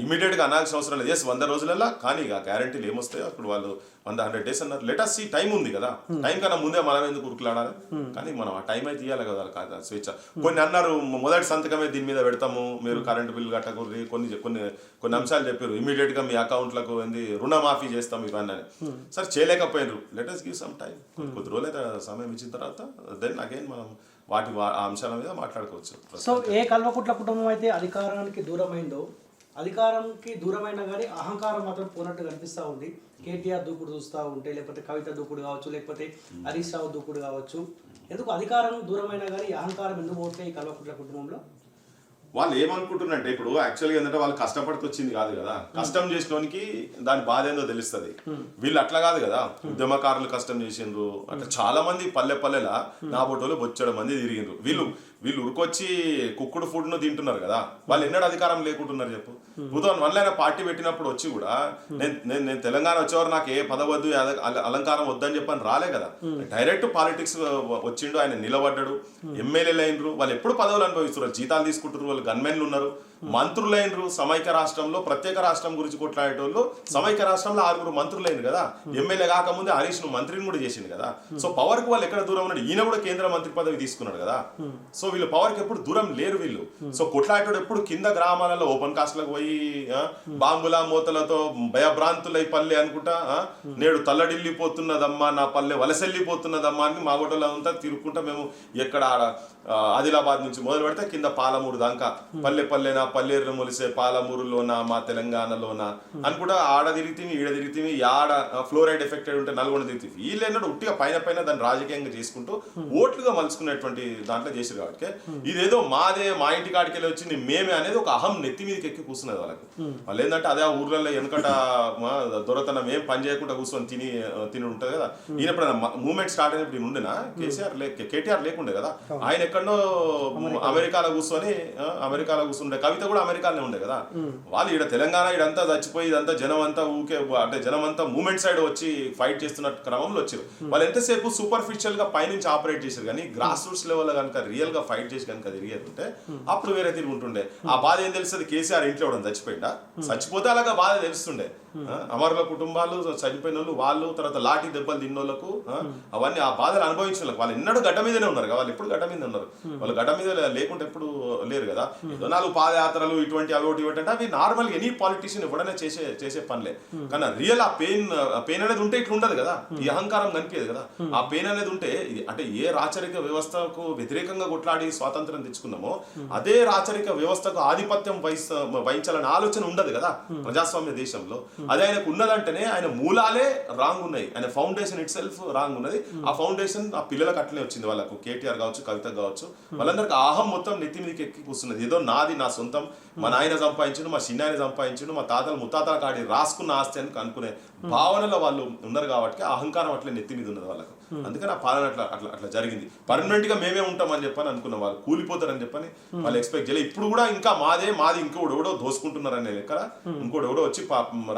ఇమీడియట్ గా అనాల్సిన అవసరం లేదు. 100 రోజులలో కానీ ఇక గ్యారంటీలు ఏమొస్తాయో అప్పుడు వాళ్ళు 100 days అన్నారు. లెటస్ సీ, టైం ఉంది కదా, టైం కన్నా ముందే మనం ఎందుకు ఉరుకులాడాలి? కానీ మనం ఆ టైం అయితే ఇవ్వాలి కదా కాదు స్వేచ్ఛ. కొన్ని అన్నారు మొదటి సంతకమే దీని మీద పెడతాము, మీరు కరెంటు బిల్లు కట్టకూడదు, కొన్ని అంశాలు చెప్పారు. ఇమీడియట్ గా మీ అకౌంట్లకు రుణమాఫీ చేస్తాం ఇవన్నీ. సరే చేయలేకపోయినారు, లెటస్ గివ్ సమ్ టైం, కొద్ది రోజులైతే సమయం ఇచ్చిన తర్వాత దెన్ అగైన్ మనం ఆ అంశాల మీద మాట్లాడుకోవచ్చు. సో ఏ కల్వకుట్ల కుటుంబం అయితే అధికారానికి దూరమైందో, అధికారంకి దూరమైనా కానీ అహంకారం మాత్రం పోనట్టు కనిపిస్తూ ఉంది. కేటీఆర్ దూకుడు చూస్తూ ఉంటే, లేకపోతే కవిత దూకుడు కావచ్చు, లేకపోతే హరీష్ రావు దూకుడు కావచ్చు. ఎందుకు అధికారం దూరమైనా కానీ అహంకారం ఎందుకు పోతే ఈ కల్వకుట్ల కుటుంబంలో? వాళ్ళు ఏమనుకుంటున్నారంటే, ఇప్పుడు యాక్చువల్గా ఏంటంటే వాళ్ళు కష్టపడితే వచ్చింది కాదు కదా, కష్టం చేసినోనికి దాని బాధ ఏందో తెలుస్తుంది. వీళ్ళు అట్లా కాదు కదా, ఉద్యమకారులు కష్టం చేసిండ్రు, అట్లా చాలా మంది పల్లెలా నా బొట్టోలు బొచ్చడం మంది తిరిగిండ్రు. వీళ్ళు ఉరికొచ్చి కుక్కుడు ఫుడ్ ను తింటున్నారు కదా, వాళ్ళు ఎన్నడూ అధికారం లేకుంటున్నారు చెప్పు. 2001 పార్టీ పెట్టినప్పుడు వచ్చి కూడా నేను తెలంగాణ వచ్చేవారు నాకు ఏ పదవద్దు అలంకారం వద్దని చెప్పని రాలే కదా, డైరెక్ట్ పాలిటిక్స్ వచ్చిండు, ఆయన నిలబడ్డాడు, ఎమ్మెల్యేలు అయినరు, వాళ్ళు ఎప్పుడు పదవులు అనుభవిస్తున్నారు, జీతాలు తీసుకుంటారు, వాళ్ళు గన్మెన్లు ఉన్నారు, మంత్రులైనరు. సమైక్య రాష్ట్రంలో ప్రత్యేక రాష్ట్రం గురించి కొట్లాడేటోళ్ళు సమైక్య రాష్ట్రంలో 6 మంత్రులైన కదా, ఎమ్మెల్యే కాకముందే హరీష్ ను మంత్రిని కూడా చేసిండు కదా. సో పవర్ కు వాళ్ళు ఎక్కడ దూరం ఉన్నాడు, ఈయన కూడా కేంద్ర మంత్రి పదవి తీసుకున్నాడు కదా. సో వీళ్ళు పవర్ కి ఎప్పుడు దూరం లేరు వీళ్ళు. సో కొట్లాడేటోడు ఎప్పుడు కింద గ్రామాలలో ఓపెన్ కాస్ట్ లకు పోయి బాంబుల మూతలతో భయభ్రాంతులై పల్లె అనుకుంటా, నేడు తల్లడిల్లిపోతున్నదమ్మా నా పల్లె వలసెల్లిపోతున్నదమ్మా అని మా గొడవలంతా తిరుగుకుంటా మేము ఎక్కడ ఆదిలాబాద్ నుంచి మొదలు పెడితే కింద పాలమూరు దాకా పల్లెనా పల్లెర్లు మొలిసే పాలమూరులోనా మా తెలంగాణలోనా అనుకుంటా ఆడ తిరిగితే ఈడ తిరిగితే ఆడ ఫ్లోరైడ్ ఎఫెక్టెడ్ ఉంటే నల్గొండ తిరిగితే వీళ్ళు ఎన్నడూ ఉట్టిగా పైన దాన్ని రాజకీయంగా చేసుకుంటూ ఓట్లుగా మలుచుకునేటువంటి దాంట్లో చేసారు. కాబట్టి ఇదేదో మాదే, మా ఇంటి కాడికి వెళ్ళి వచ్చింది మేమే అనేది ఒక అహం నెత్తి మీదకి ఎక్కి కూర్చున్నది వాళ్ళకి. వాళ్ళు ఏంటంటే అదే ఆ ఊర్లలో వెనకట దొరతనం ఏం పని చేయకుండా కూర్చొని తిని ఉంటుంది కదా. ఈయన ఎప్పుడైనా మూవ్మెంట్ స్టార్ట్ అయినప్పుడు ఈయన ఉండేనా? కేటీఆర్ లేకుండే కదా, ఆయన ఎక్కడో అమెరికాలో కూర్చుండే, కవిత కూడా అమెరికాలోనే ఉండే కదా. వాళ్ళు ఈడ తెలంగాణ ఇడంతా చచ్చిపోయి ఇదంతా జనం అంతా ఊకే అంటే జనం అంతా మూవ్మెంట్ సైడ్ వచ్చి ఫైట్ చేస్తున్న క్రమంలో వచ్చారు. వాళ్ళు ఎంతసేపు సూపర్ఫిషియల్ గా పైనుంచి ఆపరేట్ చేశారు, కానీ గ్రాస్ రూట్స్ లెవెల్ కనుక రియల్ గా ఫైట్ చేసి కనుక తిరిగేది ఉంటే అప్పుడు వేరే తిరిగి ఉంటుండే. ఆ బాధ ఏం తెలుస్తుంది, కేసీఆర్ ఇంట్లో చచ్చిపోయిందా, చచ్చిపోతే అలాగా బాధ తెలుస్తుండే. అమరుల కుటుంబాలు, చనిపోయిన వాళ్ళు, తర్వాత లాఠీ దెబ్బలు తిన్నోళ్ళకు అవన్నీ ఆ బాధలు అనుభవించిన వాళ్ళు ఎన్నడూ గడ్డ మీదనే ఉన్నారు కదా. వాళ్ళు ఎప్పుడు గడ్డ మీద ఉన్నారు, వాళ్ళు గడ్డ మీద లేకుంటే ఎప్పుడు లేరు కదా. ఏదో 4 పాదయాత్రలు ఇటువంటి అవి అంటే అవి నార్మల్ ఎనీ పాలిటీషియన్ ఎవడైనా చేసే పనులే. కానీ రియల్ ఆ పెయిన్ అనేది ఉంటే ఇట్లా ఉండదు కదా, ఈ అహంకారం కనిపించదు కదా. ఆ పెయిన్ అనేది ఉంటే అంటే ఏ రాచరిక వ్యవస్థకు వ్యతిరేకంగా కొట్లాడి స్వాతంత్రం తెచ్చుకున్నామో అదే రాచరిక వ్యవస్థకు ఆధిపత్యం వహించాలనే ఆలోచన ఉండదు కదా ప్రజాస్వామ్య దేశంలో. అది ఆయనకు ఉన్నదంటేనే ఆయన మూలాలే రాంగ్ ఉన్నాయి, ఆయన ఫౌండేషన్ ఇట్ సెల్ఫ్ రాంగ్ ఉన్నది. ఆ ఫౌండేషన్ ఆ పిల్లలకు అట్లనే వచ్చింది, వాళ్ళకు కేటీఆర్ కావచ్చు, కవిత కావచ్చు, వాళ్ళందరికీ ఆహం మొత్తం నెత్తి మీదకి ఎక్కి కూర్చున్నది. ఏదో నాది, నా సొంతం, మా నాయన సంపాదించుడు, మా చిన్నాయన సంపాదించుడు, మా తాతలు ముత్తాతల కాడి రాసుకున్న ఆస్తి అని అనుకునే భావనలో వాళ్ళు ఉన్నారు కాబట్టి అహంకారం అట్లే నెత్తి మీద ఉన్నది వాళ్ళకు. అందుకని ఆ పాలన అట్లా జరిగింది. పర్మనెంట్ గా మేమే ఉంటామని చెప్పని అనుకున్న వాళ్ళు కూలిపోతారని చెప్పని వాళ్ళు ఎక్స్పెక్ట్ చేయలేదు. ఇప్పుడు కూడా ఇంకా మాది ఇంకోటి ఎవడో దోసుకుంటున్నారనే లెక్క, ఇంకోటి ఎవడో వచ్చి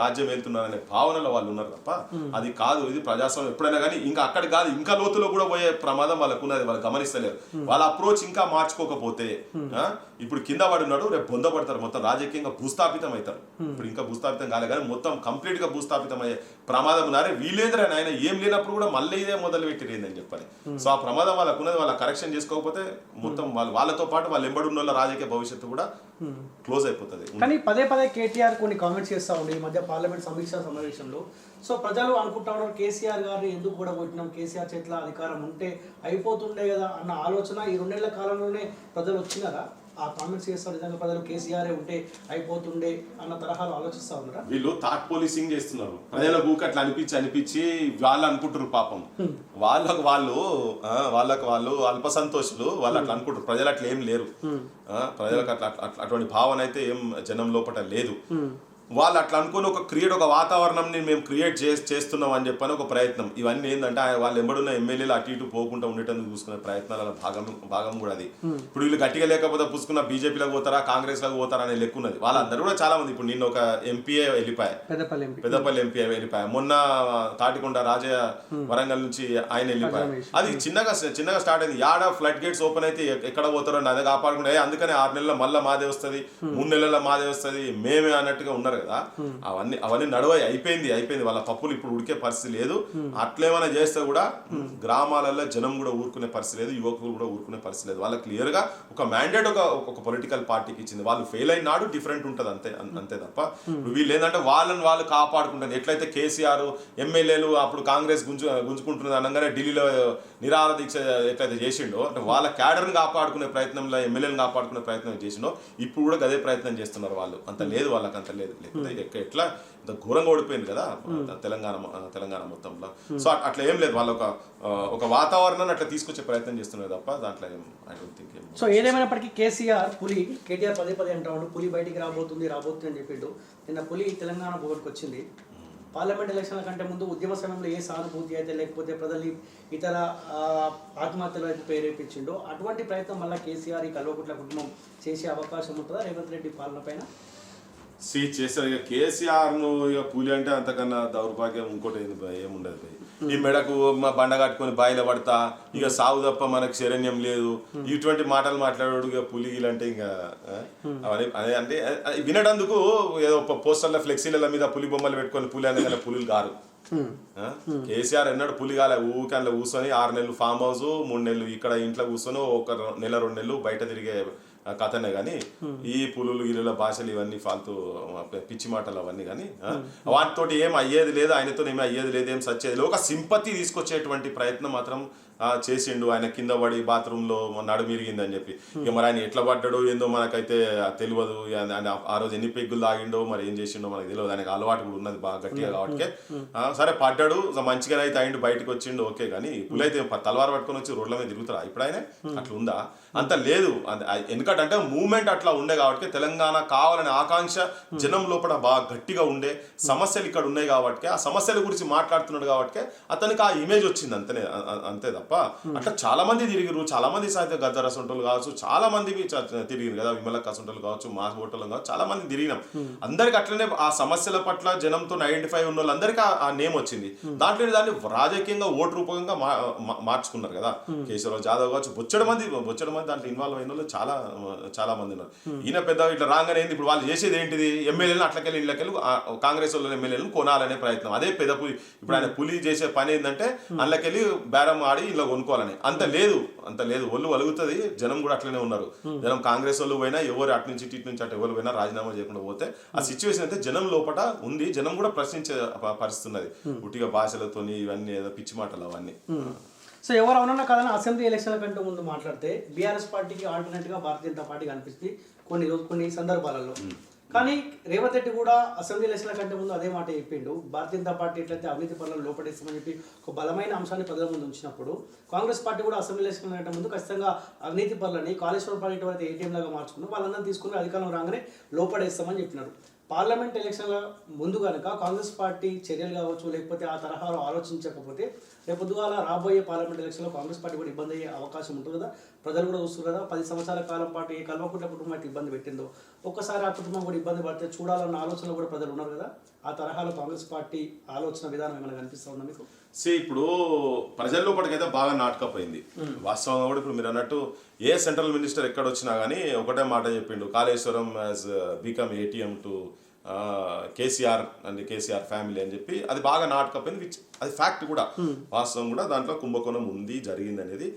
రాజ్యం వెళ్తున్నారనే భావనలో వాళ్ళు ఉన్నారు తప్ప అది కాదు. ఇది ప్రజాస్వామ్యం. ఎప్పుడైనా కానీ ఇంకా అక్కడ కాదు, ఇంకా లోతులో కూడా పోయే ప్రమాదం వాళ్ళకు ఉన్నది, వాళ్ళు గమనిస్తలేరు. వాళ్ళ అప్రోచ్ ఇంకా మార్చుకోకపోతే ఇప్పుడు కింద పడున్నాడు, రేపు బొందపడతారు, మొత్తం రాజకీయంగా భూస్థాపితం అవుతారు. ఇప్పుడు ఇంకా భూస్థాపితం కాలే కానీ మొత్తం కంప్లీట్ గా భూస్థాపితం అయ్యే ప్రమాదం ఉన్నారే. వీలేంద్రే ఆయన ఏం లేనప్పుడు కూడా మళ్ళీ ఇదే మొదలు పెట్టిరేందని చెప్పని. సో ఆ ప్రమాదం వాళ్ళకు ఉన్నది, వాళ్ళ కరెక్షన్ చేసుకోకపోతే మొత్తం వాళ్ళతో పాటు వాళ్ళు ఎంబడున్న వాళ్ళ రాజకీయ భవిష్యత్తు కూడా క్లోజ్ అయిపోతుంది. కానీ పదే కేటీఆర్ కొన్ని కామెంట్స్ చేస్తూ ఉండే ఈ మధ్య పార్లమెంట్ సమీక్షా సమావేశంలో. సో ప్రజలు అనుకుంటా ఉన్నారు కేసీఆర్ గారిని ఎందుకు కూడా కొట్టినాం, కేసీఆర్ చేతిలో అధికారం ఉంటే అయిపోతుండే కదా అన్న ఆలోచన ఈ 2 నెలల కాలంలోనే ప్రజలు వచ్చినారా? ఆ కామెంట్స్ చేస్తారు నిజంగా ప్రజలు కేసీఆర్ ఉంటే అయిపోతుండే అన్న తరహాలో ఆలోచిస్తా ఉన్నారా? వీళ్ళు థాట్ పోలీసింగ్ చేస్తున్నారు. ప్రజలకు అట్లా అనిపించి వాళ్ళు అనుకుంటారు పాపం, వాళ్ళకు వాళ్ళు అల్ప సంతోషులు, వాళ్ళు అట్లా అనుకుంటారు. ప్రజలు అట్లా ఏం లేరు, ప్రజలకు అట్లా అటువంటి భావన అయితే ఏం జనం లోపల లేదు. వాళ్ళు అట్లా అనుకుని ఒక వాతావరణంని మేము క్రియేట్ చేస్తున్నాం అని చెప్పని ఒక ప్రయత్నం. ఇవన్నీ ఏంటంటే వాళ్ళు ఎంబడున్న ఎమ్మెల్యేలు అటు ఇటు పోకుండా ఉండేటందుకు చూసుకునే ప్రయత్నాల భాగం కూడా అది. ఇప్పుడు వీళ్ళు గట్టిగా లేకపోతే పుసుకున్న బీజేపీలోకి పోతారా కాంగ్రెస్లోకి పోతారా అనే లెక్క ఉన్నది. వాళ్ళందరూ కూడా చాలా మంది ఇప్పుడు నిన్న ఒక ఎంపీఏ వెళ్ళిపోయాయి, పెద్దపల్లి ఎంపీ వెళ్ళిపోయాయి, మొన్న తాటికొండ రాజయ్య వరంగల్ నుంచి ఆయన వెళ్ళిపోయారు. అది చిన్నగా స్టార్ట్ అయింది. యాడ ఫ్లడ్ గేట్స్ ఓపెన్ అయితే ఎక్కడ పోతారో అదే కాపాడుకుంటే అందుకని 6 నెలల మళ్ళీ మాదే వస్తుంది, 3 నెలల మాదే వస్తుంది మేమే అన్నట్టుగా ఉన్నారు కదా. అవన్నీ నడవాయి, అయిపోయింది. వాళ్ళ పప్పులు ఇప్పుడు ఉడికే పరిస్థితి లేదు. అట్లేమైనా చేస్తే కూడా గ్రామాలలో జనం కూడా ఊరుకునే పరిస్థితి లేదు, యువకులు కూడా ఊరుకునే పరిస్థితి లేదు. వాళ్ళకి క్లియర్ గా ఒక మ్యాండేట్ ఒక పొలిటికల్ పార్టీకి ఇచ్చింది. వాళ్ళు ఫెయిల్ అయినాడు డిఫరెంట్ ఉంటుంది అంతే తప్ప వీళ్ళు ఏంటంటే వాళ్ళు కాపాడుకుంటారు. ఎట్లయితే కేసీఆర్ ఎమ్మెల్యేలు అప్పుడు కాంగ్రెస్ గుంజుకుంటున్నది అనగానే ఢిల్లీలో నిరాహార దీక్ష ఎట్లయితే చేసిండో అంటే వాళ్ళ క్యాడర్ని కాపాడుకునే ప్రయత్నంలో ఎమ్మెల్యేలను కాపాడుకునే ప్రయత్నం చేసిండో ఇప్పుడు కూడా అదే ప్రయత్నం చేస్తున్నారు వాళ్ళు. అంత లేదు వాళ్ళకి, అంత లేదు. లేకపోతే ఎట్లా ఇంత ఘోరంగా ఓడిపోయింది కదా తెలంగాణ మొత్తంలో. సో అట్లా ఏం లేదు, వాళ్ళు ఒక వాతావరణాన్ని అట్లా తీసుకొచ్చే ప్రయత్నం చేస్తున్నారు తప్ప దాంట్లో ఏం ఐ డోంట్ థింక్. సో ఏదేమైనప్పటికీ కేటీఆర్ పదే అంటాడు పులి బయటికి రాబోతుంది అని చెప్పిండు. నిన్న పులి తెలంగాణ భూమికి వచ్చింది. పార్లమెంట్ ఎలక్షన్ల కంటే ముందు ఉద్యమ సమయంలో ఏ సానుభూతి అయితే లేకపోతే ప్రజలు ఇతర ఆత్మహత్యలు అయితే ప్రేరేపించిండో అటువంటి ప్రయత్నం మళ్ళీ కేసీఆర్ ఈ కల్వకుట్ల కుటుంబం చేసే అవకాశం ఉంటుందా రేవంత్ రెడ్డి పాలన పైన? చేస్తారు. ఇక కేసీఆర్ ను ఇక పులి అంటే అంతకన్నా దౌర్భాగ్యం ఇంకోటి ఏముండదు. ఈ మెడకు బండ కట్టుకొని బాయిల పడతా ఇక సాగు తప్ప మనకు శరణ్యం లేదు ఇటువంటి మాటలు మాట్లాడాడు. ఇక పులి అంటే ఇంకా అవన్నీ అంటే వినడందుకు ఏదో పోస్టర్ల ఫ్లెక్సీల మీద పులి బొమ్మలు పెట్టుకొని పులి అనగానే పులులు గారు. కేసీఆర్ ఎన్నాడు పులి కాలే, ఊరికల్లా కూర్చొని 6 నెలలు ఫామ్ హౌస్, 3 నెలలు ఇక్కడ ఇంట్లో కూర్చొని 1 నెల 2 నెలలు బయట తిరిగే కథనే కానీ ఈ పులులు గిలుల భాషలు ఇవన్నీ ఫాల్తూ పిచ్చి మాటలు అవన్నీ కానీ వాటితోటి ఏం అయ్యేది లేదు, ఆయనతో ఏమీ అయ్యేది లేదు, ఏం సచ్చేది లేదు. ఒక సింపతి తీసుకొచ్చేటువంటి ప్రయత్నం మాత్రం చేసిండు. ఆయన కింద పడి బాత్రూంలో నడుమిరిగిందని చెప్పి ఇక మరి ఆయన ఎట్లా పడ్డాడో ఏందో మనకైతే తెలియదు. ఆయన ఆ రోజు ఎన్ని పెగ్గులు తాగిండో మరి ఏం చేసిండో మనకు తెలియదు. ఆయనకు అలవాటు కూడా ఉన్నది బాగా గట్టిగా కాబట్టి సరే పడ్డాడు, మంచిగా అయితే ఆయన బయటకు వచ్చిండు ఓకే. కానీ పులైతే తలవారు పట్టుకొని వచ్చి రోడ్ల మీద తిరుగుతారా ఇప్పుడు ఆయన? అట్లా ఉందా? అంత లేదు. ఎందుకంటే మూమెంట్ అట్లా ఉండే కాబట్టి తెలంగాణ కావాలనే ఆకాంక్ష జనం లోపల బాగా గట్టిగా ఉండే, సమస్యలు ఇక్కడ ఉన్నాయి కాబట్టి ఆ సమస్యల గురించి మాట్లాడుతున్నాడు కాబట్టి అతనికి ఆ ఇమేజ్ వచ్చింది అంతే తప్ప అట్లా చాలా మంది తిరిగిరు. చాలా మంది సాహిత్య గద్దర సొంటలు కావచ్చు, చాలా మంది తిరిగిరు కదా, విమలక్క సొంటలు కావచ్చు, మా హోటల్ కావచ్చు, చాలా మంది తిరిగినాం. అందరికి అట్లనే ఆ సమస్యల పట్ల జనంతో ఐడెంటిఫై ఉన్న వాళ్ళందరికీ ఆ నేమ్ వచ్చింది. దాంట్లో దాన్ని రాజకీయంగా ఓటు రూపంగా మార్చుకున్నారు కదా. కేశవరావు జాదవ్ కావచ్చు, బొచ్చడి మంది దాంట్లో ఇన్వాల్వ్ అయిన వాళ్ళు చాలా మంది ఉన్నారు. ఈయన పెద్ద ఇట్లా రాగానే ఇప్పుడు వాళ్ళు చేసేది ఏంటిది? ఎమ్మెల్యేలను అట్లకెళ్ళి ఇళ్ళకెళ్ళి కాంగ్రెస్ వాళ్ళ ఎమ్మెల్యేలను కొనాలనే ప్రయత్నం. అదే పెద్ద పులి. ఇప్పుడు ఆయన పులి చేసే పని ఏంటంటే అందులోకెళ్ళి బేరం ఆడి ఇలా కొనుక్కోవాలని. అంత లేదు. ఒళ్ళు వలుగుతుంది. జనం కూడా అట్లనే ఉన్నారు. జనం కాంగ్రెస్ వాళ్ళు పోయినా ఎవరు అటు నుంచి ఇటు నుంచి అటు ఎవరు పోయినా రాజీనామా చేయకుండా పోతే ఆ సిచ్యువేషన్ అయితే జనం లోపల ఉంది. జనం కూడా ప్రశ్నించే పరిస్థితి ఉన్నది. ఉట్టిగా భాషలతోని ఇవన్నీ ఏదో పిచ్చి మాటలు అవన్నీ. సో ఎవరు అవునన్నా కదని అసెంబ్లీ ఎలక్షన్ల కంటే ముందు మాట్లాడితే బీఆర్ఎస్ పార్టీకి ఆల్టర్నేట్ గా భారతీయ జనతా పార్టీ కనిపిస్తుంది కొన్ని సందర్భాలలో. కానీ రేవంత్ రెడ్డి కూడా అసెంబ్లీ ఎలక్షన్ల కంటే ముందు అదే మాట చెప్పిండు. భారతీయ జనతా పార్టీ ఎట్లయితే అవినీతి పనులను లోపడేస్తామని చెప్పి ఒక బలమైన అంశాన్ని ప్రజల ముందు ఉంచినప్పుడు కాంగ్రెస్ పార్టీ కూడా అసెంబ్లీ ఎలక్షన్ల కంటే ముందు ఖచ్చితంగా అవినీతి పనులని కాళేశ్వరం ప్రాజెక్టు అయితే ఏటీఎం లాగా మార్చుకున్నాం, వాళ్ళందరూ తీసుకుని అధికారం రాగానే లోపడేస్తామని చెప్పినారు. పార్లమెంట్ ఎలక్షన్ల ముందు కనుక కాంగ్రెస్ పార్టీ చర్యలు కావచ్చు లేకపోతే ఆ తరహాలో ఆలోచించకపోతే రేపు పొద్దుగాల రాబోయే పార్లమెంట్ ఎలక్షన్లో కాంగ్రెస్ పార్టీ కూడా ఇబ్బంది అయ్యే అవకాశం ఉంటుంది కదా. ప్రజలు కూడా చూస్తారు కదా, 10 సంవత్సరాల కాలం పాటు ఏ కల్వకుట్ల కుటుంబం అయితే ఇబ్బంది పెట్టిందో ఒక్కసారి ఆ కుటుంబం కూడా ఇబ్బంది పడితే చూడాలన్న ఆలోచనలు కూడా ప్రజలు ఉన్నారు కదా. ఆ తరహాలో కాంగ్రెస్ పార్టీ ఆలోచన విధానం ఏమైనా కనిపిస్తా ఉందా మీకు? ఇప్పుడు ప్రజల్లో పడికైతే బాగా నాటకపోయింది వాస్తవంగా కూడా. ఇప్పుడు మీరు అన్నట్టు ఏ సెంట్రల్ మినిస్టర్ ఎక్కడ వచ్చినా కానీ ఒకటే మాట చెప్పిండు, Kaleshwaram has become ATM to KCR and KCR family అని చెప్పి అది బాగా నాటకపోయింది. అది ఫ్యాక్ట్ కూడా, వాస్తవం కూడా. దాంట్లో కుంభకోణం ఉంది, జరిగింది అనేది.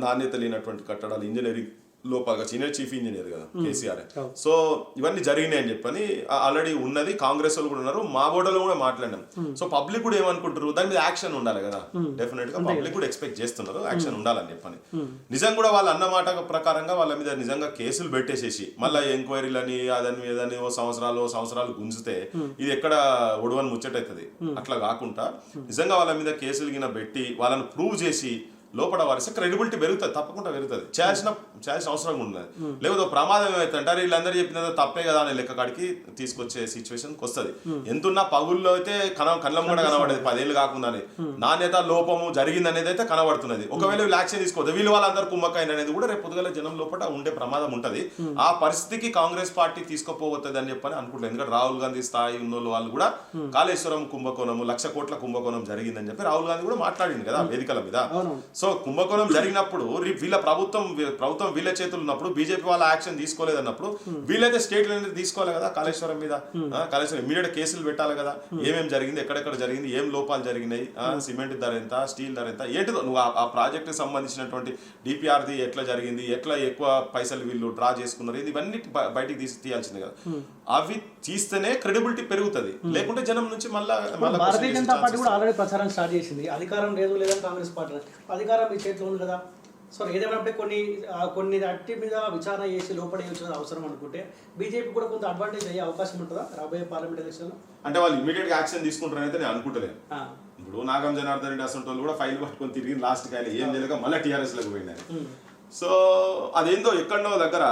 నాణ్యత లేనటువంటి కట్టడాలు, ఇంజనీరింగ్ లోపల సీనియర్ చీఫ్ ఇంజనీర్ కదా కేసీఆర్. సో ఇవన్నీ జరిగినాయి అని చెప్పని ఆల్రెడీ ఉన్నది. కాంగ్రెస్ వాళ్ళు కూడా ఉన్నారు, మా బోర్డులో కూడా మాట్లాడినాం. సో పబ్లిక్ కూడా ఏమనుకుంటారు, దాని మీద యాక్షన్ ఉండాలి కదా. డెఫినెట్ గా పబ్లిక్ కూడా ఎక్స్పెక్ట్ చేస్తున్నారు యాక్షన్ ఉండాలని చెప్పని. నిజంగా కూడా వాళ్ళు అన్న మాట ప్రకారంగా వాళ్ళ మీద నిజంగా కేసులు పెట్టేసేసి మళ్ళీ ఎంక్వైరీలని అదని ఏదని సంవత్సరాలు గుంజితే ఇది ఎక్కడ ఒడవని ముచ్చటవుతుంది. అట్లా కాకుండా నిజంగా వాళ్ళ మీద కేసులు గిన పెట్టి వాళ్ళని ప్రూవ్ చేసి లోపల వారిస్తే క్రెడిబిలిటీ పెరుగుతుంది, తప్పకుండా పెరుగుతుంది. చేయాల్సిన అవసరం ఉండదు. లేకపోతే ప్రమాదం ఏమైతే అంటారు వీళ్ళందరూ చెప్పిన తప్పే కదా అనే లెక్క కాడికి తీసుకొచ్చే సిచ్యువేషన్కి వస్తుంది. ఎంతున్నా పగుల్లో అయితే కళ్ళం కూడా కనబడేది 10 ఏళ్ళు కాకుండానే నాణ్యత లోపము జరిగింది అనేది అయితే కనబడుతున్నది. ఒకవేళ వీళ్ళు యాక్షన్ తీసుకోవద్దు వీళ్ళు వాళ్ళందరూ కుమ్మక్కైన అనేది కూడా రేపు పొద్దుగల జనం లోపల ఉండే ప్రమాదం ఉంటుంది. ఆ పరిస్థితికి కాంగ్రెస్ పార్టీ తీసుకోపోతుంది అని చెప్పని అనుకుంటున్నారు. ఎందుకంటే రాహుల్ గాంధీ స్థాయి ఉన్న వాళ్ళు కూడా కాళేశ్వరం కుంభకోణము 1,00,000 కోట్ల కుంభకోణం జరిగిందని చెప్పి రాహుల్ గాంధీ కూడా మాట్లాడింది కదా వేదికల మీద. సో కుంభకోణం జరిగినప్పుడు వీళ్ళ ప్రభుత్వం వీళ్ళ చేతులు ఉన్నప్పుడు బీజేపీ వాళ్ళ యాక్షన్ తీసుకోలేదన్నప్పుడు వీళ్ళైతే స్టేట్ అనేది తీసుకోవాలి కదా కాళేశ్వరం మీద. కాళేశ్వరం ఇమీడియట్ కేసులు పెట్టాలి కదా, ఏమేమి జరిగింది, ఎక్కడెక్కడ జరిగింది, ఏం లోపాలు జరిగినాయి, సిమెంట్ ధర ఎంత, స్టీల్ ధర ఎంత, ఏంటిదో నువ్వు ఆ ప్రాజెక్ట్ కి సంబంధించినటువంటి డిపిఆర్ది ఎట్లా జరిగింది, ఎట్లా ఎక్కువ పైసలు వీళ్ళు డ్రా చేసుకున్నారు, ఇవన్నీ బయటికి తీయాల్సింది కదా. అవి తీస్తేనే క్రెడిబిలిటీ పెరుగుతుంది, లేకుంటే జనం నుంచి మళ్ళీ భారతీయ జనతా పార్టీ కూడా ఆల్రెడీ ప్రచారం స్టార్ట్ చేసింది. అధికారం లేదు లేదని కాంగ్రెస్ పార్టీ అధికారం మీ చేతిలో ఉంది కదా. సో ఏదేమంటే కొన్ని అట్టి మీద విచారణ చేసి లోపడేయచ్చు అవసరం అనుకుంటే బీజేపీ కూడా కొంత అడ్వాంటేజ్ అయ్యే అవకాశం ఉంటుందా రాబోయే పార్లమెంట్ ఎలక్షన్లో? అంటే వాళ్ళు ఇమీడియట్ గా యాక్షన్ తీసుకుంటారని నేను అనుకుంటలేను. ఇప్పుడు నాగం జనార్దన్ రెడ్డి అసలు వాళ్ళు కూడా ఫైల్ పట్టుకొని తిరిగి లాస్ట్ కాయలు ఏం చేయలేక మళ్ళీ టీఆర్ఎస్ లకు పోయినారు. సో అదేందో ఎక్కడో దగ్గర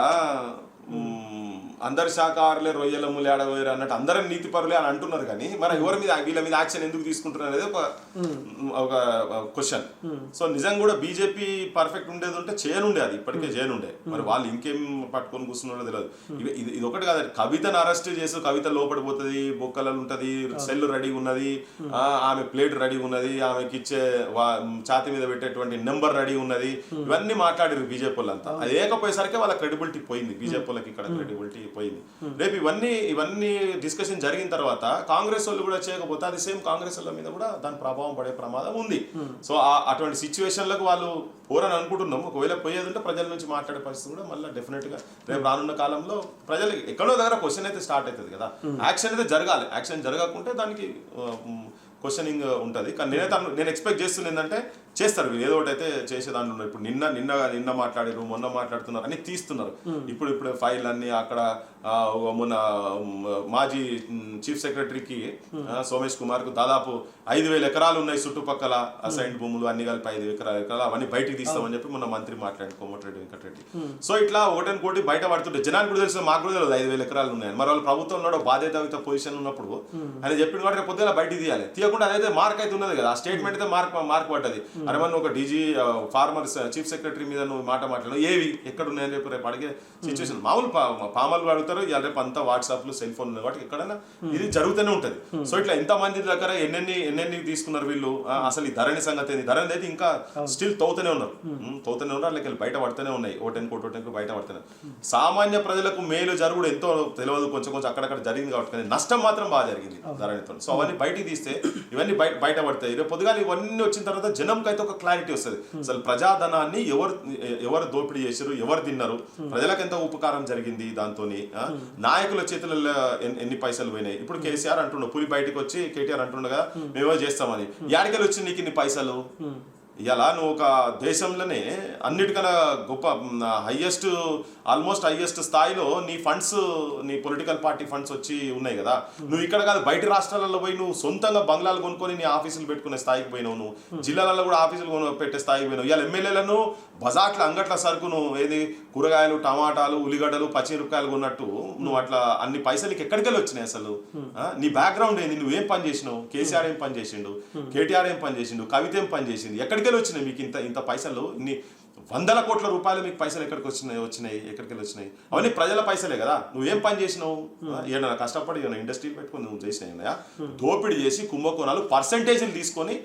అందరి శాఖారులే రొయ్యల ముళ్ళు ఏడవేరు అన్నట్టు అందరం నీతి పరులే అని అంటున్నారు. కానీ మరి ఎవరి మీద వీళ్ళ మీద యాక్షన్ ఎందుకు తీసుకుంటున్నారు అనేది ఒక క్వశ్చన్. సో నిజంగా కూడా బీజేపీ పర్ఫెక్ట్ ఉండేది ఉంటే చేయనుండే, అది ఇప్పటికే చేయనుండే. మరి వాళ్ళు ఇంకేం పట్టుకొని కూర్చున్నారో తెలియదు. ఇది ఒకటి కాదు, కవితను అరెస్ట్ చేసి కవిత లోపడిపోతుంది, బొక్కలు ఉంటది, సెల్ రెడీ ఉన్నది, ఆమె ప్లేట్ రెడీ ఉన్నది, ఆమెకి ఇచ్చే ఛాతి మీద పెట్టేటువంటి నెంబర్ రెడీ ఉన్నది, ఇవన్నీ మాట్లాడారు బీజేపీ వాళ్ళంతా. అది ఏకపోయేసరికి వాళ్ళ క్రెడిబిలిటీ పోయింది, బీజేపీ వాళ్ళకి ఇక్కడ క్రెడిబిలిటీ పోయింది. రేపు ఇవన్నీ డిస్కషన్ జరిగిన తర్వాత కాంగ్రెస్ వాళ్ళు కూడా చేయకపోతే అది సేమ్ కాంగ్రెస్ వాళ్ళ మీద కూడా దాని ప్రభావం పడే ప్రమాదం ఉంది. సో అటువంటి సిచ్యువేషన్లకు వాళ్ళు పోరని అనుకుంటున్నాం. ఒకవేళ పోయేది ఉంటే ప్రజల నుంచి మాట్లాడే పరిస్థితి కూడా మళ్ళీ డెఫినెట్ గా రేపు రానున్న కాలంలో ప్రజలకి ఎక్కడో దగ్గర క్వశ్చన్ అయితే స్టార్ట్ అవుతుంది కదా. యాక్షన్ అయితే జరగాలి, యాక్షన్ జరగకుంటే దానికి క్వశ్చనింగ్ ఉంటుంది. కానీ నేను ఎక్స్పెక్ట్ చేస్తుంది ఏంటంటే చేస్తారు వీళ్ళు ఏదో ఒకటి అయితే చేసే దాంట్లో ఉన్నారు. ఇప్పుడు నిన్న మాట్లాడారు, మొన్న మాట్లాడుతున్నారు, అన్ని తీస్తున్నారు. ఇప్పుడు ఫైల్ అన్ని అక్కడ మొన్న మాజీ చీఫ్ సెక్రటరీకి సోమేష్ కుమార్ కు దాదాపు 5,000 ఎకరాలు ఉన్నాయి చుట్టుపక్కల అసైన్ భూములు అన్ని కలిపి 5,000 ఎకరాలు అవన్నీ బయటికి తీస్తామని చెప్పి మొన్న మంత్రి మాట్లాడి కోమటిరెడ్డి వెంకటరెడ్డి. సో ఇట్లా ఒకటని కోటి బయట పడుతుంటే జనానికి కూడా తెలుసు, మాకు కూడా తెలియదు 5,000 ఎకరాలు ఉన్నాయని. మరి వాళ్ళు ప్రభుత్వంలో బాధ్యత పొజిషన్ ఉన్నప్పుడు అని చెప్పిన వాటి రేపు పొద్దున బయటికి తీయాలి. తీయకుండా అదైతే మార్క్ అయితే ఉన్నది కదా, ఆ స్టేట్మెంట్ అయితే మార్క్ పడ్డది. అరే మన ఒక డీజీ ఫార్మర్ చీఫ్ సెక్రటరీ మీద నువ్వు మాట మాట్లాడు ఏవి ఎక్కడ ఉన్నాయని రేపు అడిగే సిచ్యువేషన్ మామూలు పామలు అడుగుతారు. రేపు అంతా వాట్సాప్లు సెల్ ఫోన్ ఉన్నాయి, వాటికి ఎక్కడైనా ఇది జరుగుతూనే ఉంటది. సో ఇట్లా ఎంత మంది దగ్గర ఎన్నెన్ని తీసుకున్నారు వీళ్ళు, అసలు ఈ ధరణి సంగతి ధరణి అయితే ఇంకా స్టిల్ తవ్వుతూనే ఉన్నారు, అలాగే బయట పడుతూనే ఉన్నాయి. ఓటెన్కు బయట పడుతున్నాయి. సామాన్య ప్రజలకు మేలు జరుగుడు ఎంతో తెలియదు, కొంచెం అక్కడక్కడ జరిగింది కాబట్టి, కానీ నష్టం మాత్రం బాగా జరిగింది ధరణితో. సో అవన్నీ బయటికి తీస్తే ఇవన్నీ బయట పడతాయి. రేపు పొద్దుగా ఇవన్నీ వచ్చిన తర్వాత జనంకి అయితే ఒక క్లారిటీ వస్తుంది. అసలు ప్రజాధనాన్ని ఎవరు దోపిడీ చేశారు, ఎవరు తిన్నారు, ప్రజలకు ఎంత ఉపకారం జరిగింది, దాంతో నాయకుల చేతులలో ఎన్ని పైసలు పోయినాయి. ఇప్పుడు కేసీఆర్ అంటుండ పులి బయటకు వచ్చి కేటీఆర్ అంటుండ కదా మేమో చేస్తామని, యాడికలు వచ్చి నీకు ఇన్ని పైసలు. ఇలా నువ్వు ఒక దేశంలోనే అన్నిటికన్నా గొప్ప ఆల్మోస్ట్ హైయెస్ట్ స్థాయిలో నీ ఫండ్స్, నీ పొలిటికల్ పార్టీ ఫండ్స్ వచ్చి ఉన్నాయి కదా. నువ్వు ఇక్కడ కాదు బయట రాష్ట్రాలలో పోయి నువ్వు సొంతంగా బంగ్లాలు కొనుక్కొని నీ ఆఫీసులు పెట్టుకునే స్థాయికి పోయినావు, నువ్వు జిల్లాలలో కూడా ఆఫీసులు పెట్టే స్థాయికి పోయినావు. ఇవాళ ఎమ్మెల్యేలను బజాట్ల అంగట్ల సరుకును ఏది కూరగాయలు, టమాటాలు, ఉల్లిగడ్డలు, పచ్చిమిరపకాయలు కొన్నట్టు నువ్వు అట్లా అన్ని పైసలు ఎక్కడికి వెళ్ళి వచ్చినాయి అసలు? నీ బ్యాక్గ్రౌండ్ ఏంది, నువ్వేం పని చేసినావు, కేసీఆర్ ఏం పని చేసిండు, కేటీఆర్ ఏం పని చేసిండు, కవిత ఏం పని చేసింది, ఎక్కడికి వెళ్ళి వచ్చినాయి మీకు ఇంత పైసలు, ఇన్ని 100 కోట్ల రూపాయలు మీకు పైసలు ఎక్కడికి ఎక్కడికి వెళ్ళి వచ్చినాయి? అవన్నీ ప్రజల పైసలే కదా. నువ్వేం పని చేసినావు, ఏదైనా కష్టపడి ఏమైనా ఇండస్ట్రీ పెట్టుకుని నువ్వు చేసినాయి? దోపిడీ చేసి కుంభకోణాలు పర్సెంటేజీలు తీసుకొని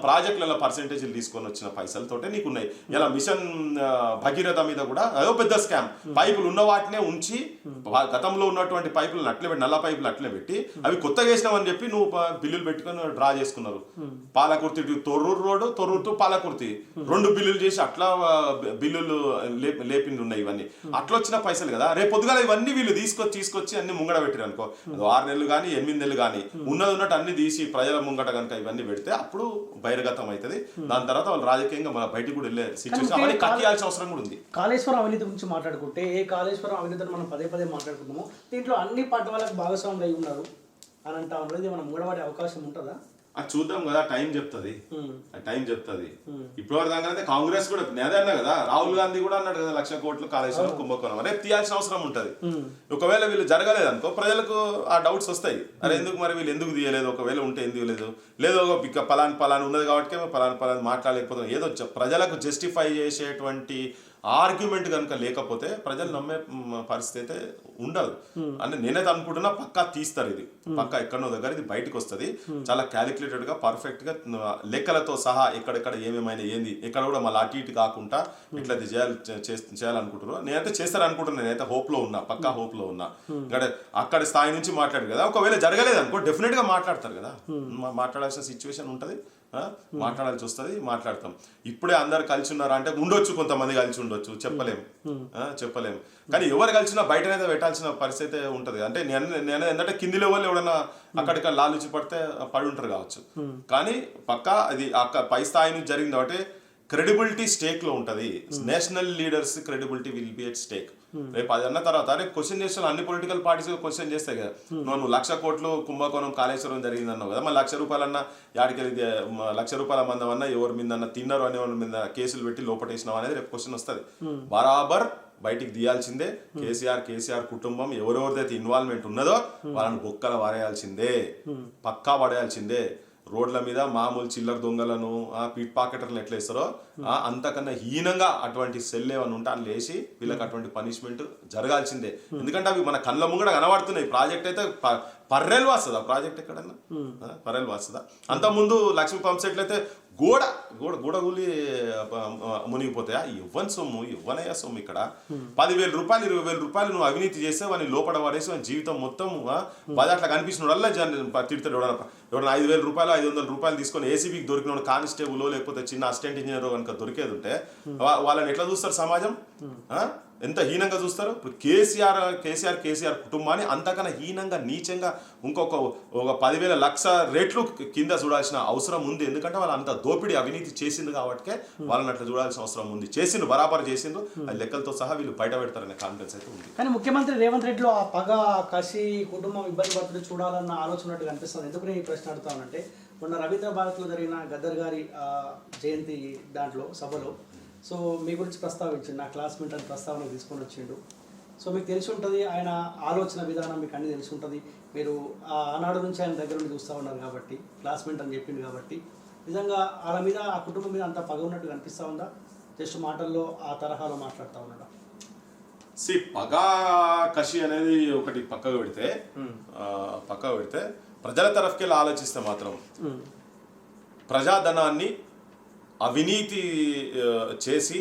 ప్రాజెక్టులలో పర్సెంటేజీలు తీసుకొని వచ్చిన పైసలతోటే నీకున్నాయి. ఇలా మిషన్ భగీరథ మీద కూడా అదో పెద్ద స్కామ్. పైపులు ఉన్న వాటినే ఉంచి గతంలో ఉన్నటువంటి పైపులను అట్లే పెట్టి, నల్ల పైపులు అట్లే పెట్టి అవి కొత్తగా వేసినామని చెప్పి నువ్వు బిల్లులు పెట్టుకొని డ్రా చేసుకున్నారు. పాలకుర్తి తొర్రూరు రోడ్డు, తొర్రూరు టు పాలకుర్తి 2 బిల్లులు చేసి అట్లా బిల్లులు లేపిండి ఉన్నాయి. ఇవన్నీ అట్లా వచ్చిన పైసలు కదా. రేపు పొద్దుగా ఇవన్నీ వీళ్ళు తీసుకొచ్చి అన్ని ముంగడ పెట్టారు అనుకో, 6 నెలలు కానీ 8 నెలలు కానీ ఉన్నట్టు అన్ని తీసి ప్రజల ముంగట కనుక ఇవన్నీ పెడితే అప్పుడు బహిర్గతం అవుతుంది. దాని తర్వాత వాళ్ళు రాజకీయంగా మన బయటకు కూడా వెళ్ళే సిచ్యువేషన్ అవన్నీ కట్టియాల్సిన అవసరం కూడా ఉంది. కాళేశ్వరం అవినీతి గురించి మాట్లాడుకుంటే ఏ కాళేశ్వరం అవినీతిని మనం పదే మాట్లాడుకుంటాము. దీంట్లో అన్ని పార్టీ వాళ్ళకి భాగస్వాములు అయి ఉన్నారు అని అంటా ఉన్నది, మనం మూడవాడే అవకాశం ఉంటుందా? అది చూద్దాం కదా, టైం చెప్తుంది, టైం చెప్తుంది. ఇప్పటివరకు దాకా అయితే కాంగ్రెస్ కూడా నేనే అన్నా కదా, రాహుల్ గాంధీ కూడా అన్నాడు కదా 1,00,000 కోట్లు కాళేశ్వరం కుంభకోణం రేపు తీయాల్సిన అవసరం ఉంటుంది. ఒకవేళ వీళ్ళు జరగలేదు అనుకో ప్రజలకు ఆ డౌట్స్ వస్తాయి, అరే ఎందుకు మరి వీళ్ళు ఎందుకు తీయలేదు, ఒకవేళ ఉంటే ఎందుకు లేదు, లేదో ఒక పలాన్ ఉన్నది కాబట్టి పలాన్ మాట్లాడలేకపోతున్నాం, ఏదో ప్రజలకు జస్టిఫై చేసేటువంటి ఆర్గ్యుమెంట్ కనుక లేకపోతే ప్రజలు నమ్మే పరిస్థితి అయితే ఉండదు అని నేనైతే అనుకుంటున్నా. పక్కా తీస్తారు, ఇది పక్కా ఎక్కడో దగ్గర ఇది బయటకు వస్తుంది. చాలా క్యాలిక్యులేటెడ్ గా పర్ఫెక్ట్ గా లెక్కలతో సహా ఎక్కడెక్కడ ఏమేమైనా ఏంది ఎక్కడ కూడా మళ్ళీ అటు ఇటు కాకుండా ఇట్లా చేయాలనుకుంటున్నారు. నేనైతే చేస్తారనుకుంటున్నాను, నేనైతే హోప్ లో ఉన్నా, పక్కా హోప్ లో ఉన్నా. అక్కడ స్థాయి నుంచి మాట్లాడారు కదా, ఒకవేళ జరగలేదు అనుకో డెఫినెట్ గా మాట్లాడతారు కదా, మాట్లాడాల్సిన సిచ్యువేషన్ ఉంటుంది, మాట్లాడాల్సి వస్తుంది, మాట్లాడతాం. ఇప్పుడే అందరు కలిసి ఉన్నారా అంటే ఉండొచ్చు, కొంతమంది కలిసి ఉండొచ్చు, చెప్పలేము. కానీ ఎవరు కలిసినా బయటనైతే పెట్టాల్సిన పరిస్థితి ఉంటది. అంటే నేను ఏంటంటే కింది లెవెల్ ఎవడన్నా అక్కడిక్కడ లాలుచి పడితే పడి ఉంటారు కావచ్చు, కానీ పక్కా అది పై స్థాయి నుంచి జరిగింది కాబట్టి క్రెడిబిలిటీ స్టేక్ లో ఉంటది. National leaders credibility will be at stake. రేపు అది అన్న తర్వాత అరే క్వశ్చన్ చేస్తే అన్ని పొలిటికల్ పార్టీస్ క్వశ్చన్ చేస్తాయి కదా, నువ్వు 1,00,000 కోట్లు కుంభకోణం కాళేశ్వరం జరిగింది అన్నావు కదా, మరి 1,00,000 రూపాయలన్నా యాడికెళ్ళి 1,00,000 రూపాయల మందం అన్నా ఎవరి మీద తిన్నారు అనే వాళ్ళ మీద కేసులు పెట్టి లోపటేసినావు అనేది రేపు క్వశ్చన్ వస్తుంది. బరాబర్ బయటికి తీయాల్సిందే. కేసీఆర్ కుటుంబం ఎవరెవరిదైతే ఇన్వాల్వ్మెంట్ ఉన్నదో వాళ్ళని బొక్కల వారేయాల్సిందే, పక్కా పడేయాల్సిందే. రోడ్ల మీద మామూలు చిల్లర దొంగలను పీట్ పాకెటర్లు ఎట్లా వేస్తారో అంతకన్నా హీనంగా అటువంటి సెల్ ఏమన్నా ఉంటే అని లేచి వీళ్ళకి అటువంటి పనిష్మెంట్ జరగాల్సిందే. ఎందుకంటే అవి మన కళ్ళ ముంగడ కనబడుతున్నాయి. ప్రాజెక్ట్ అయితే పర్రెలు వస్తుందా, ప్రాజెక్ట్ ఎక్కడన్నా పర్రెలు వస్తుందా? అంతకుముందు లక్ష్మీ పంప్ సెట్లు అయితే గూడగూలి మునిగిపోతాయా? ఇవ్వని సొమ్ము, ఇవ్వనయ్యా సొమ్ము. ఇక్కడ 10,000 రూపాయలు 20,000 రూపాయలు నువ్వు అవినీతి చేస్తే వాడిని లోపల పడేసి వాని జీవితం మొత్తం అట్లా కనిపిస్తున్నాడల్లా తిడతాడు. ఎవరైనా 5,000 రూపాయలు 500 రూపాయలు తీసుకొని ఏసీబీకి దొరికిన కానిస్టేబుల్ లేకపోతే చిన్న అసిస్టెంట్ ఇంజనీర్ కనుక దొరికేది ఉంటే వాళ్ళని ఎట్లా చూస్తారు సమాజం? ఎంత హీనంగా చూస్తారు. ఇప్పుడు కేసీఆర్ కుటుంబాన్ని అంతకన్నా హీనంగా నీచంగా ఒక 10,000 లక్ష రేట్లు కింద చూడాల్సిన అవసరం ఉంది. ఎందుకంటే వాళ్ళు అంత దోపిడీ అవినీతి చేసింది కాబట్టి వాళ్ళని అట్లా చూడాల్సిన అవసరం ఉంది. చేసిండు, బరాబర్ చేసిండు, అది లెక్కలతో సహా వీళ్ళు బయట పెడతారనే కాన్ఫిడెన్స్ అయితే ఉంది. కానీ ముఖ్యమంత్రి రేవంత్ రెడ్డిలో ఆ పగ, కసి, కుటుంబం ఇబ్బంది పడుతుంది చూడాలన్న ఆలోచన ఉన్నట్టు కనిపిస్తుంది. ఎందుకు నేను ఈ ప్రశ్న అడుగుతానంటే మొన్న రవీంద్ర భారత్లో జరిగిన గద్దర్ గారి జయంతి దాంట్లో సభలో సో మీ గురించి ప్రస్తావించిండు, నా క్లాస్మేట్ అని ప్రస్తావన తీసుకొని వచ్చిండు. సో మీకు తెలిసి ఉంటుంది ఆయన ఆలోచన విధానం, మీకు అన్నీ తెలిసి ఉంటుంది. మీరు ఆనాడు నుంచి ఆయన దగ్గర నుండి చూస్తూ ఉన్నారు కాబట్టి, క్లాస్మేట్ అని చెప్పిండు కాబట్టి నిజంగా వాళ్ళ మీద ఆ కుటుంబం మీద అంత పగ ఉన్నట్టు కనిపిస్తూ ఉందా? జస్ట్ మాటల్లో ఆ తరహాలో మాట్లాడుతూ ఉన్నాడా? పగ కషి అనేది ఒకటి పక్కకు పెడితే ప్రజల తరఫుకెళ్ళి ఆలోచిస్తే మాత్రం ప్రజాధనాన్ని అవినీతి చేసి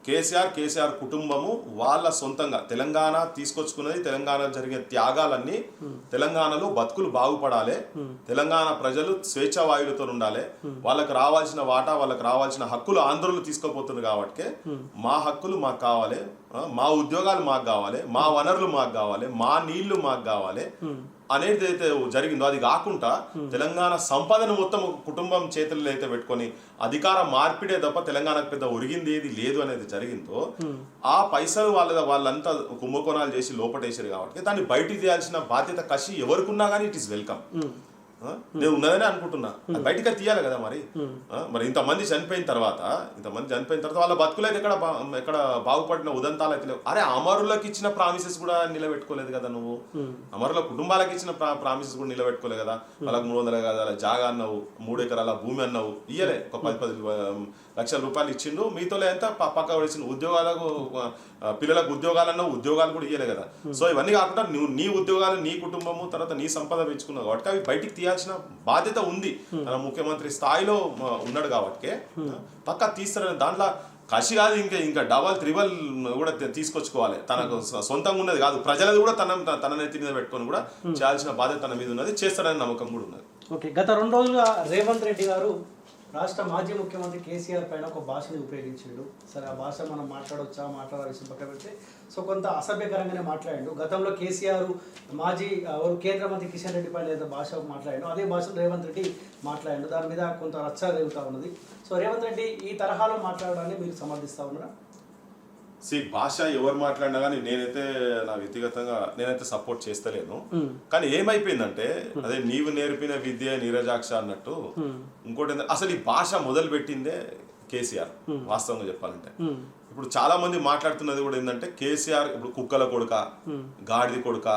కేసీఆర్ కుటుంబము వాళ్ళ సొంతంగా తెలంగాణ తీసుకొచ్చుకున్నది, తెలంగాణ జరిగే త్యాగాలన్నీ తెలంగాణలో బతుకులు బాగుపడాలి, తెలంగాణ ప్రజలు స్వేచ్ఛ వాయువులతో ఉండాలి, వాళ్ళకి రావాల్సిన వాటా, వాళ్ళకి రావాల్సిన హక్కులు ఆంధ్రులు తీసుకోపోతున్నారు కాబట్టి మా హక్కులు మాకు కావాలి, మా ఉద్యోగాలు మాకు కావాలి, మా వనరులు మాకు కావాలి, మా నీళ్లు మాకు కావాలి అనేది అయితే జరిగిందో అది కాకుండా తెలంగాణ సంపదను మొత్తం ఒక కుటుంబం చేతుల్లో అయితే పెట్టుకొని అధికార మార్పిడే తప్ప తెలంగాణకు పెద్ద ఒరిగింది ఏది లేదు అనేది జరిగిందో ఆ పైసలు వాళ్ళంతా కుంభకోణాలు చేసి లోపటేసారు కాబట్టి దాన్ని బయటికి తీయాల్సిన బాధ్యత కసి ఎవరికున్నా కానీ ఇట్ ఈస్ వెల్కమ్. నేను ఉన్నదని అనుకుంటున్నా, బయటికి తీయాలి కదా. మరి ఇంతమంది చనిపోయిన తర్వాత వాళ్ళ బతుకులు అయితే ఎక్కడ బాగుపడిన ఉదంతాలు అయితే లేవు. అరే అమరులకు ఇచ్చిన ప్రామిసెస్ కూడా నిలబెట్టుకోలేదు కదా నువ్వు, అమరుల కుటుంబాలకు ఇచ్చిన ప్రామిసెస్ కూడా నిలబెట్టుకోలేదు కదా. వాళ్ళకి 300 గజాల జాగా అన్నావు, 3 ఎకరాల భూమి అన్నావు, ఇయ్యలే. ఒక 10 లక్షల రూపాయలు ఇచ్చిండు, మీతో ఎంత పక్క పడిచిండు. ఉద్యోగాలకు పిల్లలకు ఉద్యోగాలు అన్నావు, ఉద్యోగాలు కూడా ఇయ్యలే కదా. సో ఇవన్నీ కాకుండా నువ్వు నీ ఉద్యోగాలు, నీ కుటుంబము, తర్వాత నీ సంపద పెంచుకున్నావు కాబట్టి అవి బయటికి తీయాల్సిన బాధ్యత ఉంది. తన ముఖ్యమంత్రి స్థాయిలో ఉన్నాడు కాబట్టి పక్కా తీస్తారని దాంట్లో కసి కాదు, ఇంకా డబల్ త్రిబల్ కూడా తీసుకొచ్చుకోవాలి. తనకు సొంతంగా ఉన్నది కాదు, ప్రజలది కూడా తన నెత్తి మీద పెట్టుకొని కూడా చేయాల్సిన బాధ్యత తన మీద ఉన్నది, చేస్తాడని నమ్మకం కూడా ఉన్నది. ఓకే, గత 2 రోజులుగా రేవంత్ రెడ్డి గారు రాష్ట్ర మాజీ ముఖ్యమంత్రి కేసీఆర్ పైన ఒక భాషని ఉపయోగించాడు. సరే ఆ భాష మనం మాట్లాడాల్సిన విషయం పక్కన పెడితే సో కొంత అసభ్యకరంగానే మాట్లాడాడు. గతంలో కేసీఆర్ మాజీ కేంద్ర మంత్రి కిషన్ రెడ్డి పైన ఏదో భాష మాట్లాడాడు, అదే భాషను రేవంత్ రెడ్డి మాట్లాడాడు. దాని మీద కొంత రచ్చ రేగుతూ ఉన్నది. సో రేవంత్ రెడ్డి ఈ తరహాలో మాట్లాడడాన్ని మీరు సమర్థిస్తూ ఉన్నారా? భాష ఎవరు మాట్లాడినా కానీ నా వ్యక్తిగతంగా నేనైతే సపోర్ట్ చేస్తలేను. కానీ ఏమైపోయిందంటే అదే నీవు నేర్పిన విద్య నీరజాక్ష అన్నట్టు ఇంకోటి అసలు ఈ భాష మొదలు పెట్టిందే కేసీఆర్. వాస్తవంగా చెప్పాలంటే ఇప్పుడు చాలా మంది మాట్లాడుతున్నది కూడా ఏంటంటే కేసీఆర్ ఇప్పుడు కుక్కల కొడుక, గాడిది కొడుక,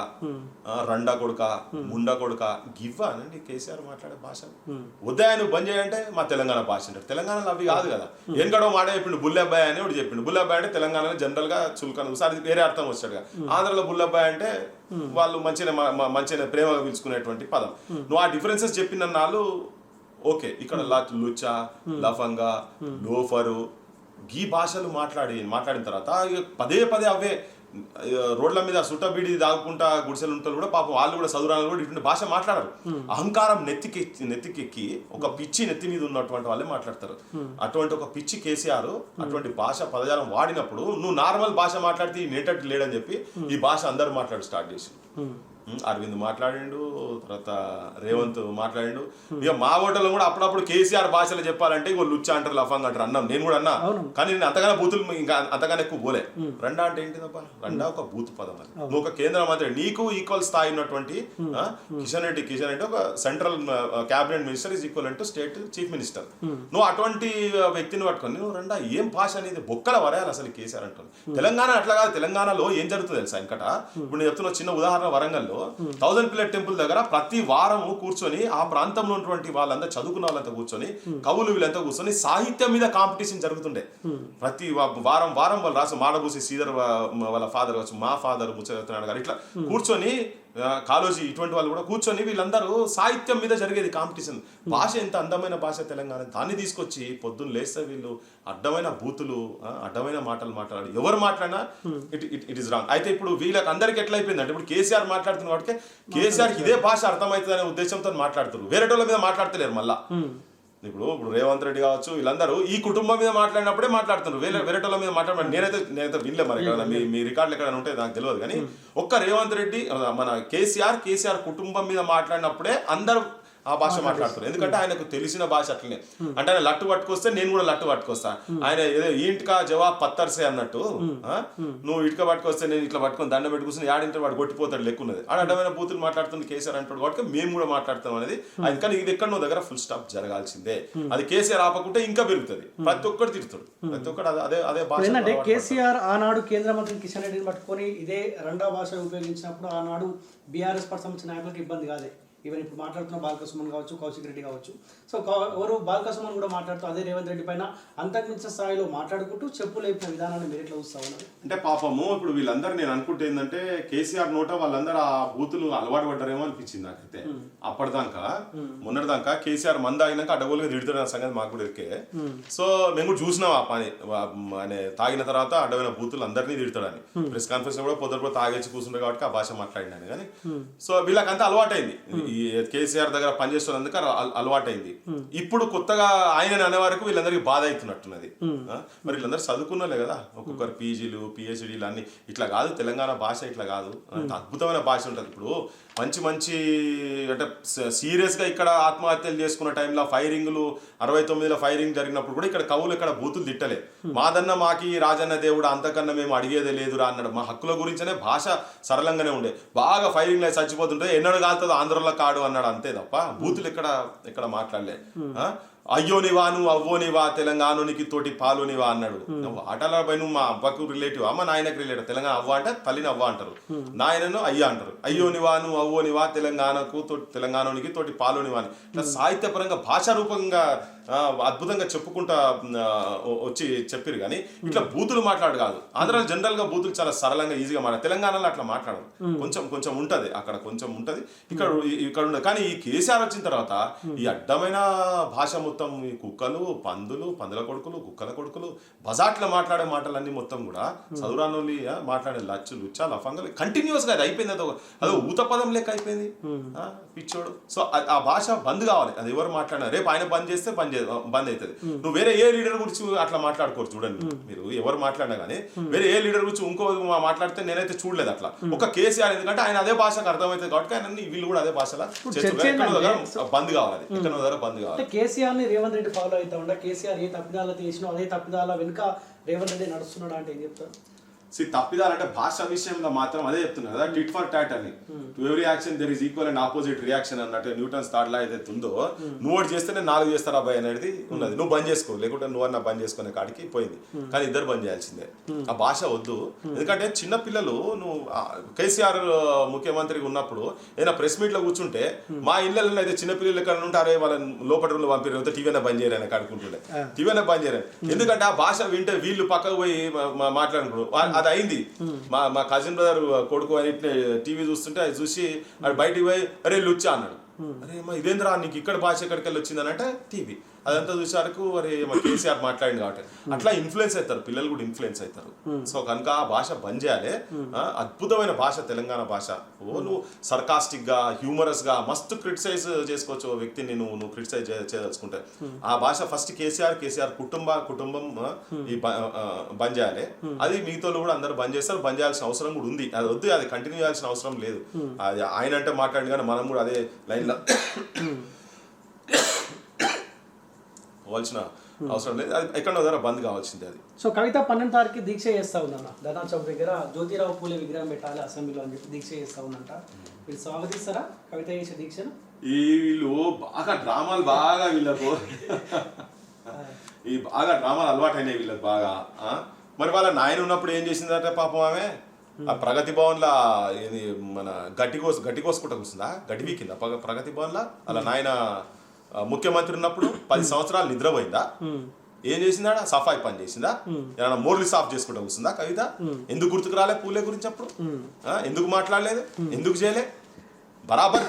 రండా కొడుక, ముండా కొడుక గివ్వానండి కేసీఆర్ మాట్లాడే భాష. ఉదయాన్ని బంద్ చేయంటే మా తెలంగాణ భాష అంటారు. తెలంగాణలో అవి కాదు కదా. ఎనకడో మాట చెప్పిండు బుల్లబ్బాయి అని ఒకటి చెప్పిండు. బుల్లబ్బాయి అంటే తెలంగాణలో జనరల్ గా చులకన ఒకసారి వేరే అర్థం వచ్చాడు. ఆంధ్రలో బుల్లబ్బాయి అంటే వాళ్ళు మంచిగా ప్రేమగా పిలుచుకునేటువంటి పదం. నువ్వు ఆ డిఫరెన్సెస్ చెప్పిన నాళ్ళు ఓకే. ఇక్కడ లుచ్చా, లఫంగా, లోఫరు ఈ భాషలు మాట్లాడిన తర్వాత పదే అవే రోడ్ల మీద సుట్టబీడి దాగుకుంటా గుడిసెలు ఉంటారు కూడా పాపం వాళ్ళు కూడా చదువురాలు కూడా ఇటువంటి భాష మాట్లాడరు. అహంకారం నెత్తికెక్కి ఒక పిచ్చి నెత్తి మీద ఉన్నటువంటి వాళ్ళే మాట్లాడతారు. అటువంటి ఒక పిచ్చి కేసీఆర్ అటువంటి భాష పదజాలం వాడినప్పుడు నువ్వు నార్మల్ భాష మాట్లాడితే నేటట్టు లేడని చెప్పి ఈ భాష అందరూ స్టార్ట్ చేసి అరవింద్ మాట్లాడిండు, తర్వాత రేవంత్ మాట్లాడిండు. ఇక మా ఓటర్లో కూడా అప్పుడప్పుడు కేసీఆర్ భాషలో చెప్పాలంటే ఇగో లుచ్చా అంటారు, లఫంగ్ అంటారు అన్నాం. నేను కూడా అన్నా, కానీ నేను అంతగానే బూతులు ఇంకా అంతగానే ఎక్కువ పోలే. రండా అంటే ఏంటి తప్ప? రండా ఒక బూత్ పదం. అది నువ్వు ఒక కేంద్ర మంత్రి, నీకు ఈక్వల్ స్థాయి ఉన్నటువంటి కిషన్ రెడ్డి ఒక central cabinet minister is equal to state chief minister. నువ్వు అటువంటి వ్యక్తిని పట్టుకొని నువ్వు రండా ఏం భాష అనేది బొక్కల వరేయాలి అసలు కేసీఆర్ అంటుంది. తెలంగాణ అట్లా కాదు. తెలంగాణలో ఏం జరుగుతుంది తెలుసా? ఇంకట ఇప్పుడు నేను చెప్తున్న చిన్న ఉదాహరణ, వరంగల్లో 1000 పిల్లర్ టెంపుల్ దగ్గర ప్రతి వారము కూర్చొని ఆ ప్రాంతంలో ఉన్నటువంటి వాళ్ళంతా చదువుకున్న వాళ్ళంతా కూర్చొని కవులు వీళ్ళంతా కూర్చొని సాహిత్యం మీద కాంపిటీషన్ జరుగుతుండే. ప్రతి వారం వాళ్ళు రాసు మాడబూసి శ్రీధర్ వాళ్ళ ఫాదర్ కావచ్చు, మా ఫాదర్ ముచ్చతున్నాడు గారు ఇట్లా కూర్చొని కాలోజీ ఇటువంటి వాళ్ళు కూడా కూర్చొని వీళ్ళందరూ సాహిత్యం మీద జరిగేది కాంపిటీషన్. భాష ఎంత అందమైన భాష తెలంగాణ, దాన్ని తీసుకొచ్చి పొద్దున్న లేస్తే వీళ్ళు అడ్డమైన బూతులు అడ్డమైన మాటలు మాట్లాడారు. ఎవరు మాట్లాడినా ఇట్ ఇస్ రాంగ్. అయితే ఇప్పుడు వీళ్ళకి అందరికి ఎట్లా అయిపోయిందంటే ఇప్పుడు కేసీఆర్ మాట్లాడుతున్న వాటికే కేసీఆర్ ఇదే భాష అర్థమవుతుంది అనే ఉద్దేశంతో మాట్లాడుతున్నారు. వేరే వాళ్ళ మీద మాట్లాడతలేరు. మళ్ళా ఇప్పుడు రేవంత్ రెడ్డి కావచ్చు వీళ్ళందరూ ఈ కుటుంబం మీద మాట్లాడినప్పుడే మాట్లాడుతున్నారు. వేరేటోళ్ళ మీద మాట్లాడమని నేనైతే వినలే. మరి మీ రికార్డులు ఎక్కడ ఉంటే నాకు తెలియదు. కానీ ఒక్క రేవంత్ రెడ్డి మన కేసీఆర్ కుటుంబం మీద మాట్లాడినప్పుడే అందరూ ఆ భాష మాట్లాడుతున్నారు. ఎందుకంటే ఆయనకు తెలిసిన భాష అట్లనే. అంటే ఆయన లట్టు పట్టుకొస్తే నేను కూడా లట్టు పట్టుకొస్తా. ఆయన ఏదో ఇంటికా జవాబ్ పత్తర్సే అన్నట్టు, నువ్వు ఇటుక పట్టుకొస్తే నేను ఇట్లా పట్టుకొని దండ పెట్టుకుని ఆడింటే వాడు కొట్టిపోతాడు లెక్కున్నది. ఆడ అడ్డమైన బూతులు మాట్లాడుతుంది కేసీఆర్ అంటాడు కాబట్టి మేము కూడా మాట్లాడతాం అనేది. అందుకని ఇది ఎక్కడ నువ్వు దగ్గర ఫుల్ స్టాప్ జరగాల్సిందే. అది కేసీఆర్ ఆపకుంటే ఇంకా పెరుగుతుంది. ప్రతి ఒక్కరు తిడుతాడు. ప్రతి ఒక్కరు అదే భాష. ఏంటంటే కేసీఆర్ ఆనాడు కేంద్ర మంత్రి కిషన్ రెడ్డిని పట్టుకొని ఇదే రెండో భాష ఉపయోగించినప్పుడు ఆనాడు బీఆర్ఎస్ పార్టీ సంబంధించిన నాయకులకు ఇబ్బంది కాదే. ఈవెన్ ఇప్పుడు మాట్లాడుతున్న బాల్క సుమన్ కావచ్చు, కౌశిక్ రెడ్డి కావచ్చు. సో ఎవరు బాల్క సుమన్ కూడా మాట్లాడుతూ అదే రేవంత్ రెడ్డి పైన అంతర్మించిన స్థాయిలో మాట్లాడుకుంటూ చెప్పులు లేపిన విధానాన్ని మీరు ఎట్లా చూస్తా ఉన్నారు? అంటే పాపము ఇప్పుడు వీళ్ళందరూ నేను అనుకుంటే ఏంటంటే కేసీఆర్ నోట వాళ్ళందరూ ఆ బూతులు అలవాటు పడ్డారేమో అనిపించింది నాకైతే. అప్పటిదాకా మొన్నటిదాకా కేసీఆర్ మంద అయినాక అడ్డగోలుగా తిడుతున్న సంగతి మాకు కూడా ఎక్కే. సో మేము కూడా చూసినాం ఆ పని. ఆయన తాగిన తర్వాత అడ్డమైన బూతులు అందరినీ తిడతాడని ప్రెస్ కాన్ఫరెన్స్ కూడా పొద్దున తాగేసి కూర్చుంటారు కాబట్టి ఆ భాష మాట్లాడినాను. కానీ సో వీళ్ళకంతా అలవాటైంది. ఈ కేసీఆర్ దగ్గర పనిచేస్తున్నందుకు అలవాటైంది. ఇప్పుడు కొత్తగా ఆయన అనే వరకు వీళ్ళందరికీ బాధ అవుతున్నట్టున్నది. మరి వీళ్ళందరూ చదువుకున్నలే కదా, ఒక్కొక్కరు పీజీలు పిహెచ్డీలు అన్ని. ఇట్లా కాదు తెలంగాణ భాష, ఇట్లా కాదు. అద్భుతమైన భాష ఉంటుంది. ఇప్పుడు మంచి అంటే సీరియస్ గా ఇక్కడ ఆత్మహత్యలు చేసుకున్న టైంలో ఫైరింగ్లు 69లో ఫైరింగ్ జరిగినప్పుడు కూడా ఇక్కడ కవులు ఇక్కడ బూతులు తిట్టలే. మాదన్న మాకి రాజన్న దేవుడు అంతకన్నా మేము అడిగేదే లేదురా అన్నాడు. మా హక్కుల గురించనే భాష సరళంగానే ఉండే. బాగా ఫైరింగ్ లో చచ్చిపోతుంటే ఎన్నడూ కాలుతుంది ఆంధ్రలో కాడు అన్నాడు. అంతే తప్ప బూతులు ఎక్కడ మాట్లాడలే. అయ్యోనివా నువ్వు అవ్వోనివా తెలంగాణకి తోటి పాలోనివా అన్నాడు. వాటాల పై నువ్వు మా అవ్వకు రిలేటివ్, మా నాయనకు రిలేటివ్. తెలంగాణ అవ్వ అంటే తల్లిని అవ్వ అంటారు, నాయనను అయ్యా అంటారు. అయ్యోనివా నువ్వు అవ్వోనివా తెలంగాణకి తోటి పాలోనివా అని ఇట్లా సాహిత్యపరంగా భాషారూపంగా అద్భుతంగా చెప్పుకుంటా వచ్చి చెప్పారు. కానీ ఇట్లా బూతులు మాట్లాడు కాదు. ఆంధ్రాలో జనరల్ గా బూతులు చాలా సరళంగా ఈజీగా మాట్లాడు. తెలంగాణలో అట్లా మాట్లాడరు. కొంచెం ఉంటది, అక్కడ కొంచెం ఉంటది, ఇక్కడ ఉండదు. కానీ ఈ కేసీఆర్ వచ్చిన తర్వాత ఈ అడ్డమైన భాష మొత్తం ఈ కుక్కలు పందులు పందుల కొడుకులు కుక్కల కొడుకులు బజాట్లో మాట్లాడే మాటలన్నీ మొత్తం కూడా చదువురానోళ్ళు మాట్లాడే లుచ్చా లఫంగలు కంటిన్యూస్ గా అది అయిపోయింది. అదో ఊత పదం లెక్క అయిపోయింది పిచ్చోడు. సో ఆ భాష బంద్ కావాలి. అది ఎవరు మాట్లాడినా రేపు ఆయన బంద్ చేస్తే బంద్ అవుతుంది. నువ్వు వేరే ఏ లీడర్ గురించి అట్లా మాట్లాడుకోరు. చూడండి మీరు ఎవరు మాట్లాడినా కానీ వేరే ఏ లీడర్ గురించి ఇంకో మాట్లాడితే నేనైతే చూడలేదు అట్లా. ఒక కేసీఆర్ ఎందుకంటే ఆయన అదే భాషకు అర్థమవుతుంది కాబట్టి ఆయన వీళ్ళు కూడా అదే భాషలో బంద్ కావాలి. ఇక్కడ బంద్ కావాలి. కేసీఆర్ రేవంత్ రెడ్డి ఫాలో అవుతా ఉండే కేసీఆర్ ఏ తప్పిదాలు చేసినా అదే తప్పిదాల వెనుక రేవంత్ రెడ్డి నడుస్తున్నాడా అంటే ఏం చెప్తారు? తప్పిదాలంటే భాష విషయంలో మాత్రం అదే చెప్తున్నా కదా, టిట్ ఫర్ టాట్ అని. To every action there is equal and opposite reaction అన్నట్టు న్యూటన్స్ థర్డ్ లా ఏదైతే ఉందో, నువ్వు ఒకటి చేస్తేనే 4 చేస్తారు అబ్బాయి అనేది ఉన్నది. నువ్వు బంద్ చేసుకో, లేకుంటే నువ్వన్నా బంద్ చేసుకునే కాడికి పోయింది. కానీ ఇద్దరు బంద్ చేయాల్సిందే. ఆ భాష వద్దు. ఎందుకంటే చిన్న పిల్లలు, నువ్వు కేసీఆర్ ముఖ్యమంత్రిగా ఉన్నప్పుడు ఏదైనా ప్రెస్ మీట్ లో కూర్చుంటే మా ఇళ్ళలో అయితే చిన్న పిల్లలు ఎక్కడ ఉంటారే వాళ్ళని లోపల రూమ్ లో పంపిన టీవీనే బంద్ చేయరని కాడుకుంటుండే. టీవీనే బంద్ చేయరని. ఎందుకంటే ఆ భాష వింటే వీళ్ళు పక్కకు పోయి మాట్లాడుకుంటారు. అది అయింది. మా కజిన్ బ్రదర్ కొడుకు అని టీవీ చూస్తుంటే అది చూసి అది బయటికి పోయి అరే లుచ్చా అన్నాడు. అరే ఇదేంద్రా నీకు ఇక్కడ భాష ఎక్కడికి వెళ్ళి వచ్చిందని అంటే టీవీ అదంతా చూసారకు అరే మా కేసీఆర్ మాట్లాడింది కాబట్టి అట్లా ఇన్ఫ్లుయెన్స్ అవుతారు, పిల్లలు కూడా ఇన్ఫ్లుయెన్స్ అవుతారు. సో కనుక ఆ భాష బంద్ చేయాలి. అద్భుతమైన భాష తెలంగాణ భాష. నువ్వు సర్కాస్టిక్ గా, హ్యూమరస్ గా మస్తు క్రిటిసైజ్ చేసుకోవచ్చు వ్యక్తిని నువ్వు క్రిటిసైజ్ చేయదలుచుకుంటే. ఆ భాష ఫస్ట్ కేసీఆర్ కుటుంబం ఈ బంద్ చేయాలి. అది మిగతా కూడా అందరూ బంద్ చేస్తారు. బంద్ చేయాల్సిన అవసరం కూడా ఉంది. అది వద్దు, అది కంటిన్యూ చేయాల్సిన అవసరం లేదు. అది ఆయన అంటే మాట్లాడి కానీ మనం కూడా అదే లైన్ లో పోవాల్సిన అవసరం లేదు. అది ఎక్కడో దగ్గర బంద్ కావాల్సిందే. అది సో కవిత 12 తారీఖు దీక్ష చేస్తా ఉందన్న, ధర్నా చౌక్ దగ్గర జ్యోతిరావు పూలే విగ్రహం పెట్టాలి అసెంబ్లీలో అని చెప్పి దీక్ష చేస్తా ఉందంట. మీరు స్వాగతిస్తారా కవిత చేసే దీక్షను? వీళ్ళు బాగా డ్రామాలు బాగా వీళ్ళకు బాగా డ్రామాలు అలవాటైనాయి వీళ్ళకి బాగా. మరి వాళ్ళ నాయన ఉన్నప్పుడు ఏం చేసిందంటే పాపం ఆమె ఆ ప్రగతి భవన్ లా ఇది మన గట్టి కోసుకుంటా కూర్చుందా, గడ్డి వీకిందా ప్రగతి భవన్ లా. అలా నాయన ముఖ్యమంత్రి ఉన్నప్పుడు 10 సంవత్సరాలు నిద్రపోయిందా? ఏం చేసిందా? సఫాయి పని చేసిందా? ఏమైనా మోర్లు సాఫ్ చేసుకుంటా కూర్చుందా కవిత? ఎందుకు గుర్తుకు రాలే పూలే గురించి అప్పుడు? ఎందుకు మాట్లాడలేదు? ఎందుకు చేయలే? బరాబర్.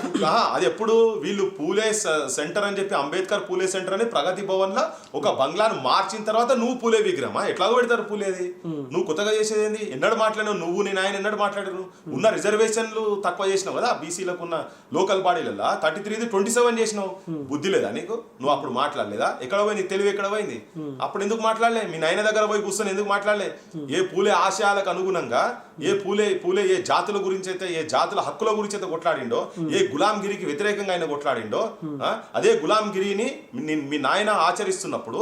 అది ఎప్పుడు వీళ్ళు పూలే సెంటర్ అని చెప్పి అంబేద్కర్ పూలే సెంటర్ అని ప్రగతి భవన్ లో ఒక బంగ్లాను మార్చిన తర్వాత నువ్వు పూలే విగ్రహమా? ఎట్లాగో పెడతారు పూలేది? నువ్వు కొత్తగా చేసేది ఏంది? ఎన్నడు మాట్లాడినావు నువ్వు? నేను ఆయన ఎన్నడు మాట్లాడారు? ఉన్న రిజర్వేషన్లు తక్కువ చేసినావు కదా బీసీలకు ఉన్న లోకల్ బాడీలలో. 33 27 చేసినావు. బుద్ధి లేదా నీకు? నువ్వు అప్పుడు మాట్లాడలేదా? ఎక్కడ పోయింది తెలివి? ఎక్కడ పోయింది? అప్పుడు ఎందుకు మాట్లాడలే? మీ నాయన దగ్గర పోయి కూర్చొని ఎందుకు మాట్లాడలే? ఏ పూలే ఆశయాలకు అనుగుణంగా ఏ పూలే ఏ జాతుల గురించి అయితే, ఏ జాతుల హక్కుల గురించి అయితే కొట్లాడిండో, ఏ గులాంగిరికి వ్యతిరేకంగా ఆయన కొట్లాడిండో, అదే గులాంగిరిని మీ నాయన ఆచరిస్తున్నప్పుడు,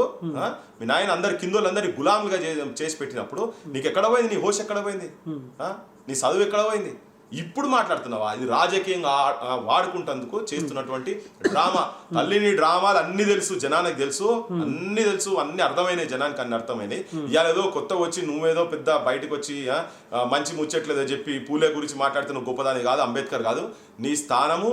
మీ నాయన అందరి కిందోళ్ళందరి గులాంలుగా చేసి పెట్టినప్పుడు నీకు ఎక్కడ పోయింది? నీ హోష్ ఎక్కడ పోయింది? నీ చదువు ఎక్కడ పోయింది? ఇప్పుడు మాట్లాడుతున్నావా? ఇది రాజకీయంగా వాడుకుంటందుకు చేస్తున్నటువంటి డ్రామా. తల్లిని డ్రామాలు అన్ని తెలుసు, జనానికి తెలుసు, అన్ని అర్థమైనాయి జనానికి, అన్ని అర్థమైనాయి. ఇవాళ ఏదో కొత్త వచ్చి నువ్వేదో పెద్ద బయటకు వచ్చి మంచి ముచ్చట్లేదో చెప్పి పూలే గురించి మాట్లాడుతున్న గొప్పదాని కాదు, అంబేద్కర్ కాదు. నీ స్థానము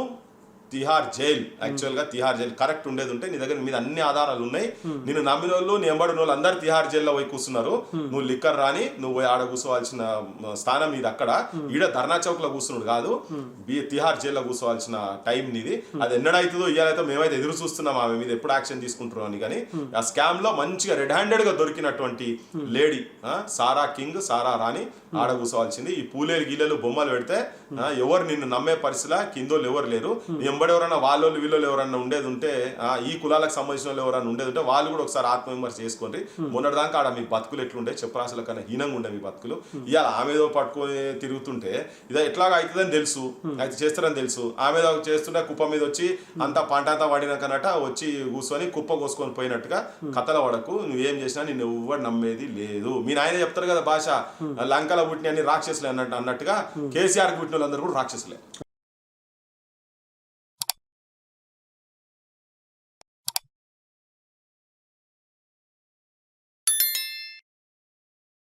తిహార్ జైల్. యాక్చువల్గా తిహార్ జైల్ కరెక్ట్ ఉండేది ఉంటే నీ దగ్గర మీద అన్ని ఆధారాలు ఉన్నాయి. నేను నమ్మిన వాళ్ళు, నీ ఎంబడిన వాళ్ళు అందరు తిహార్ జైల్లో పోయి కూర్చున్నారు. నువ్వు లిక్కర్ రాని నువ్వు ఆడ కూర్చోవాల్సిన స్థానం నీది అక్కడ. ఈడ ధర్నా చౌక్ లో కూర్చున్నాడు కాదు, తిహార్ జైల్లో కూర్చోవాల్సిన టైం నీది. అది ఎన్నడైతుందో ఇవాళైతే మేమైతే ఎదురు చూస్తున్నాం ఆమె మీద ఎప్పుడు యాక్షన్ తీసుకుంటున్నాం అని. కానీ ఆ స్కామ్ లో మంచిగా రెడ్ హ్యాండెడ్ గా దొరికినటువంటి లేడీ సారా కింగ్, సారా రాణి ఆడ కూర్చోవాల్సింది. ఈ పూలేలు గీలేలు బొమ్మలు పెడితే ఎవరు నిన్ను నమ్మే పరిస్థితిలో కిందోళ్ళు ఎవరు లేరు. ఎవరైనా వాళ్ళోళ్ళు వీళ్ళు ఎవరన్నా ఉండేది ఉంటే, ఈ కులాలకు సంబంధించిన వాళ్ళు ఎవరైనా ఉండేది ఉంటే వాళ్ళు కూడా ఒకసారి ఆత్మవిమర్శ చేసుకోండి. మొన్నటిదాకా ఆడ మీ బతుకులు ఎట్లుండే చెప్పరాశుల కన్నా హీనంగా ఉండే మీ బతుకులు. ఇవాళ ఆమెదో పట్టుకొని తిరుగుతుంటే ఇది ఎట్లాగా అవుతుందని తెలుసు, అయితే చేస్తారని తెలుసు. ఆమెదో చేస్తుంటే కుప్ప మీద వచ్చి అంతా పంట అంతా పడినాకనట వచ్చి కూర్చొని కుప్ప కోసుకొని పోయినట్టుగా కథల పడకు. నువ్వేం చేసినా నిన్ను ఎవ్వరు నమ్మేది లేదు. మీ నాయన చెప్తారు కదా భాష, లంకల పుట్టిన అన్ని రాక్షసులే అన్నట్టుగా కేసీఆర్ పుట్టిన వాళ్ళందరూ కూడా రాక్షసులే.